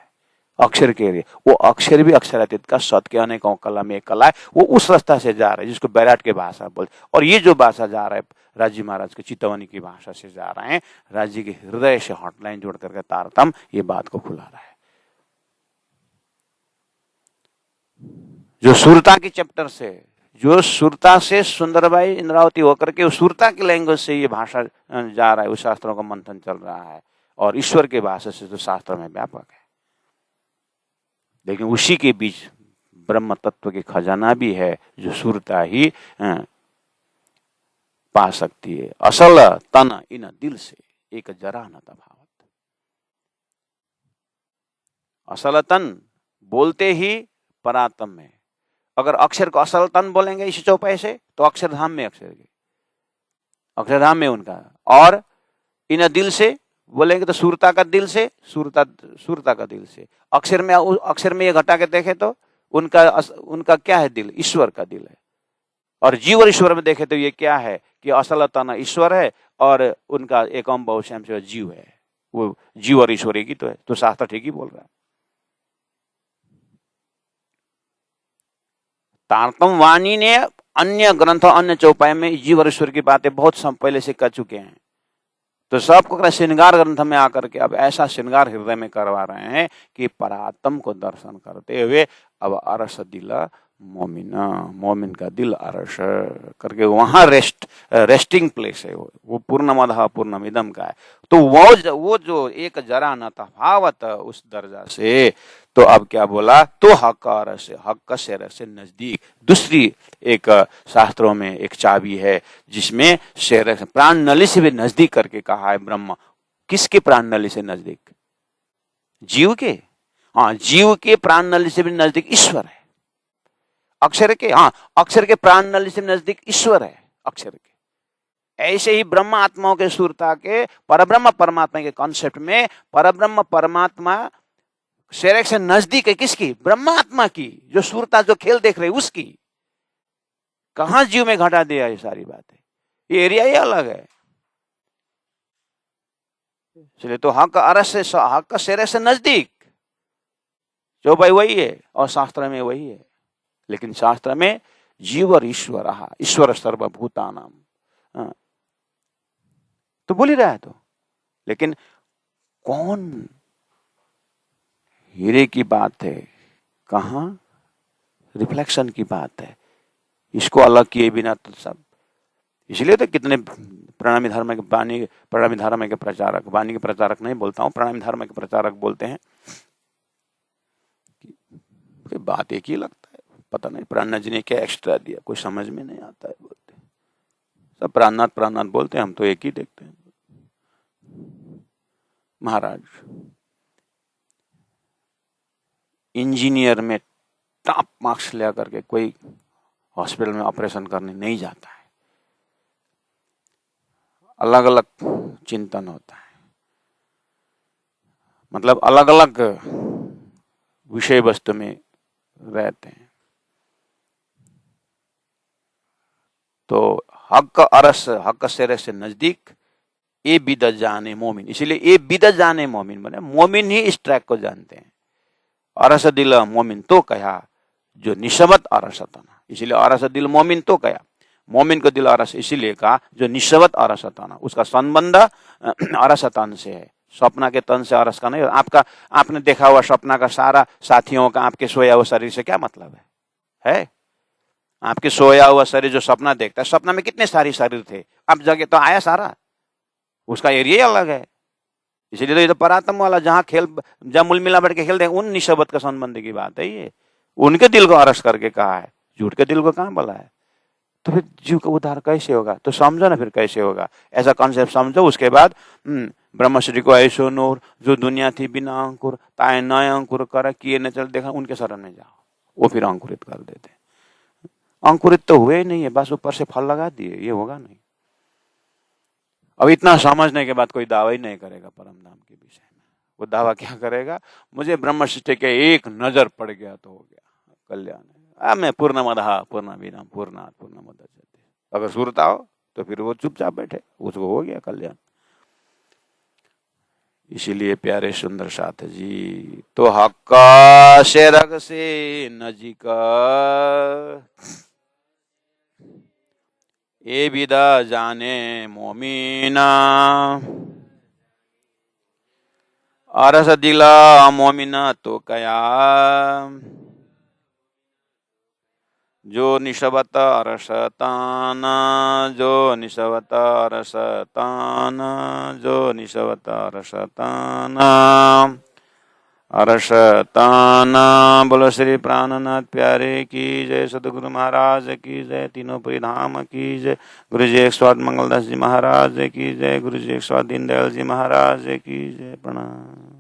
अक्षर के एरिया। वो अक्षर भी अक्षरातीत का सत के अनेकों कला में एक कला है, वो उस रास्ता से जा रहा है जिसको बैराट की भाषा बोलते। और ये जो भाषा जा रहा है राजी महाराज के चितवनी की भाषा से जा रहे हैं, राजी के हृदय से हॉटलाइन जोड़ करके तारतम ये बात को खुला रहा है। जो सुरता की चैप्टर से, जो सुरता से सुंदरबाई इंद्रावती होकर के उस सुरता की लैंग्वेज से ये भाषा जा रहा है, उस शास्त्रों का मंथन चल रहा है, और ईश्वर के भाषा से जो शास्त्र में व्यापक है। लेकिन उसी के बीच ब्रह्म तत्व के खजाना भी है जो सुरता ही पा सकती है। असल तन इन दिल से एक जरा न तफावत। असल तन बोलते ही परातम में, अगर अक्षर को असल तन बोलेंगे इस चौपाई से तो अक्षरधाम में अक्षरधाम में उनका, और इन दिल से बोलेंगे तो सुरता का दिल से, सुरता का दिल से। अक्षर में ये घटा के देखे तो उनका क्या है? दिल, ईश्वर का दिल है। और जीव और ईश्वर में देखे तो ये क्या है कि असल तना ईश्वर है और उनका एकम बहुश्याम से जीव है। वो जीव और ईश्वर एक ही तो है, तो शास्त्र ठीक ही बोल रहा है। तारतम वाणी ने अन्य ग्रंथों अन्य चौपाई में जीव और ईश्वर की बातें बहुत पहले से कर चुके हैं, तो सबको श्रृंगार ग्रंथ में आकर के अब ऐसा श्रृंगार हृदय में करवा रहे हैं कि परात्म को दर्शन करते हुए अब अरस दिल मोमिन का दिल अरस करके वहां रेस्टिंग प्लेस है। वो पूर्णमदः पूर्णमिदम का है। तो वो जो एक जरा न तफावत उस दर्जा से, तो अब क्या बोला? तो हक से नजदीक। दूसरी एक शास्त्रों में एक चाबी है जिसमें शेर प्राण नली से भी नजदीक करके कहा है ब्रह्म। किसके प्राण नली से नजदीक? जीव के। हाँ, जीव के प्राण नली से भी नजदीक ईश्वर है। अक्षर के प्राण नली से नजदीक ईश्वर है अक्षर के। ऐसे ही ब्रह्म आत्माओं के सुरता के परब्रह्म परमात्मा के कॉन्सेप्ट में परब्रह्म परमात्मा शेरेक से नजदीक है। किसकी? ब्रह्मात्मा की। जो सुरता जो खेल देख रहे उसकी। कहां जीव में घटा दिया ये सारी बातें? ये एरिया ही अलग है। इसलिए तो हक अरस से हक शेरे से नजदीक जो भाई वही है और शास्त्र में वही है। लेकिन शास्त्र में जीव और ईश्वर सर्वभूतानाम तो बोल ही रहा है। तो लेकिन कौन हीरे की बात है, कहां रिफ्लेक्शन की बात है, इसको अलग किए बिना तो सब। इसलिए तो कितने प्रणामी धर्म के प्रचारक, वाणी के प्रचारक नहीं बोलता हूं, प्रणामी धर्म के प्रचारक बोलते हैं कि बात एक ही लगता है, पता नहीं प्राणनाथ जी ने क्या एक्स्ट्रा दिया, कोई समझ में नहीं आता है। बोलते सब प्राणनाथ बोलते हैं, हम तो एक ही देखते हैं। महाराज इंजीनियर में टॉप मार्क्स ले करके कोई हॉस्पिटल में ऑपरेशन करने नहीं जाता है। अलग अलग चिंतन होता है, मतलब अलग अलग विषय वस्तु में रहते हैं। तो हक शेरे से नजदीक ए बिद जाने मोमिन, इसीलिए ए बिद जाने मोमिन बने। मोमिन ही इस ट्रैक को जानते हैं। अरस दिल मोमिन तो कहा जो निशबत अरसतना, इसीलिए अरस दिल मोमिन तो कहा। मोमिन को दिल अरस इसीलिए कहा जो निशबत अरसतना, उसका संबंध अरस तन से है, सपना के तन से अरस का नहीं। आपने देखा हुआ सपना का सारा साथियों का आपके सोया हुआ शरीर से क्या मतलब है? आपके सोया हुआ शरीर जो सपना देखता है, सपना में कितने सारे शरीर थे, अब जगह तो आया सारा, उसका एरिया अलग है। इसीलिए तो ये तो परात्म वाला जहां जब मूल मिला बैठ के खेल दे, उन निशबत का संबंध की बात है ये। उनके दिल को अरस करके कहा है, झूठ के दिल को कहां बोला है? तो फिर जीव का उद्धार कैसे होगा? तो समझो ना फिर कैसे होगा, ऐसा कॉन्सेप्ट समझो। उसके बाद ब्रह्मश्री को ऐसो नूर जो दुनिया थी बिना अंकुर ताए नए अंकुर कर किए न चल, देखा उनके शरण में जाओ, वो फिर अंकुरित कर देते। अंकुरित तो हुए ही नहीं है, बस ऊपर से फल लगा दिए, ये होगा नहीं। अब इतना समझने के बाद कोई दावा ही नहीं करेगा परम धाम के विषय में। वो दावा क्या करेगा? मुझे ब्रह्म सृष्टि के एक नजर पड़ गया तो हो गया कल्याण। मैं पूर्णमदः पूर्णमिदं पूर्णात् पूर्णमुदच्यते। अगर सुरता हो तो फिर वो चुपचाप बैठे, उसको हो गया कल्याण। इसीलिए प्यारे सुंदर साथ जी, तो हक्का से रग से नजीका ए विदा जाने मोमिना अरस दिला मोमिना तो कया जो निशवत अरसताना जो निशवत अरसताना जो निशवत अरसताना अरसताना। बोलो श्री प्राणनाथ प्यारे की जय, सदगुरु महाराज की जय, तीनों पुरी धाम की जय, गुरु जी एक स्वाद मंगलदास जी महाराज की जय, गुरु जी एक स्वाद दीनदयाल जी महाराज की जय। प्रणाम।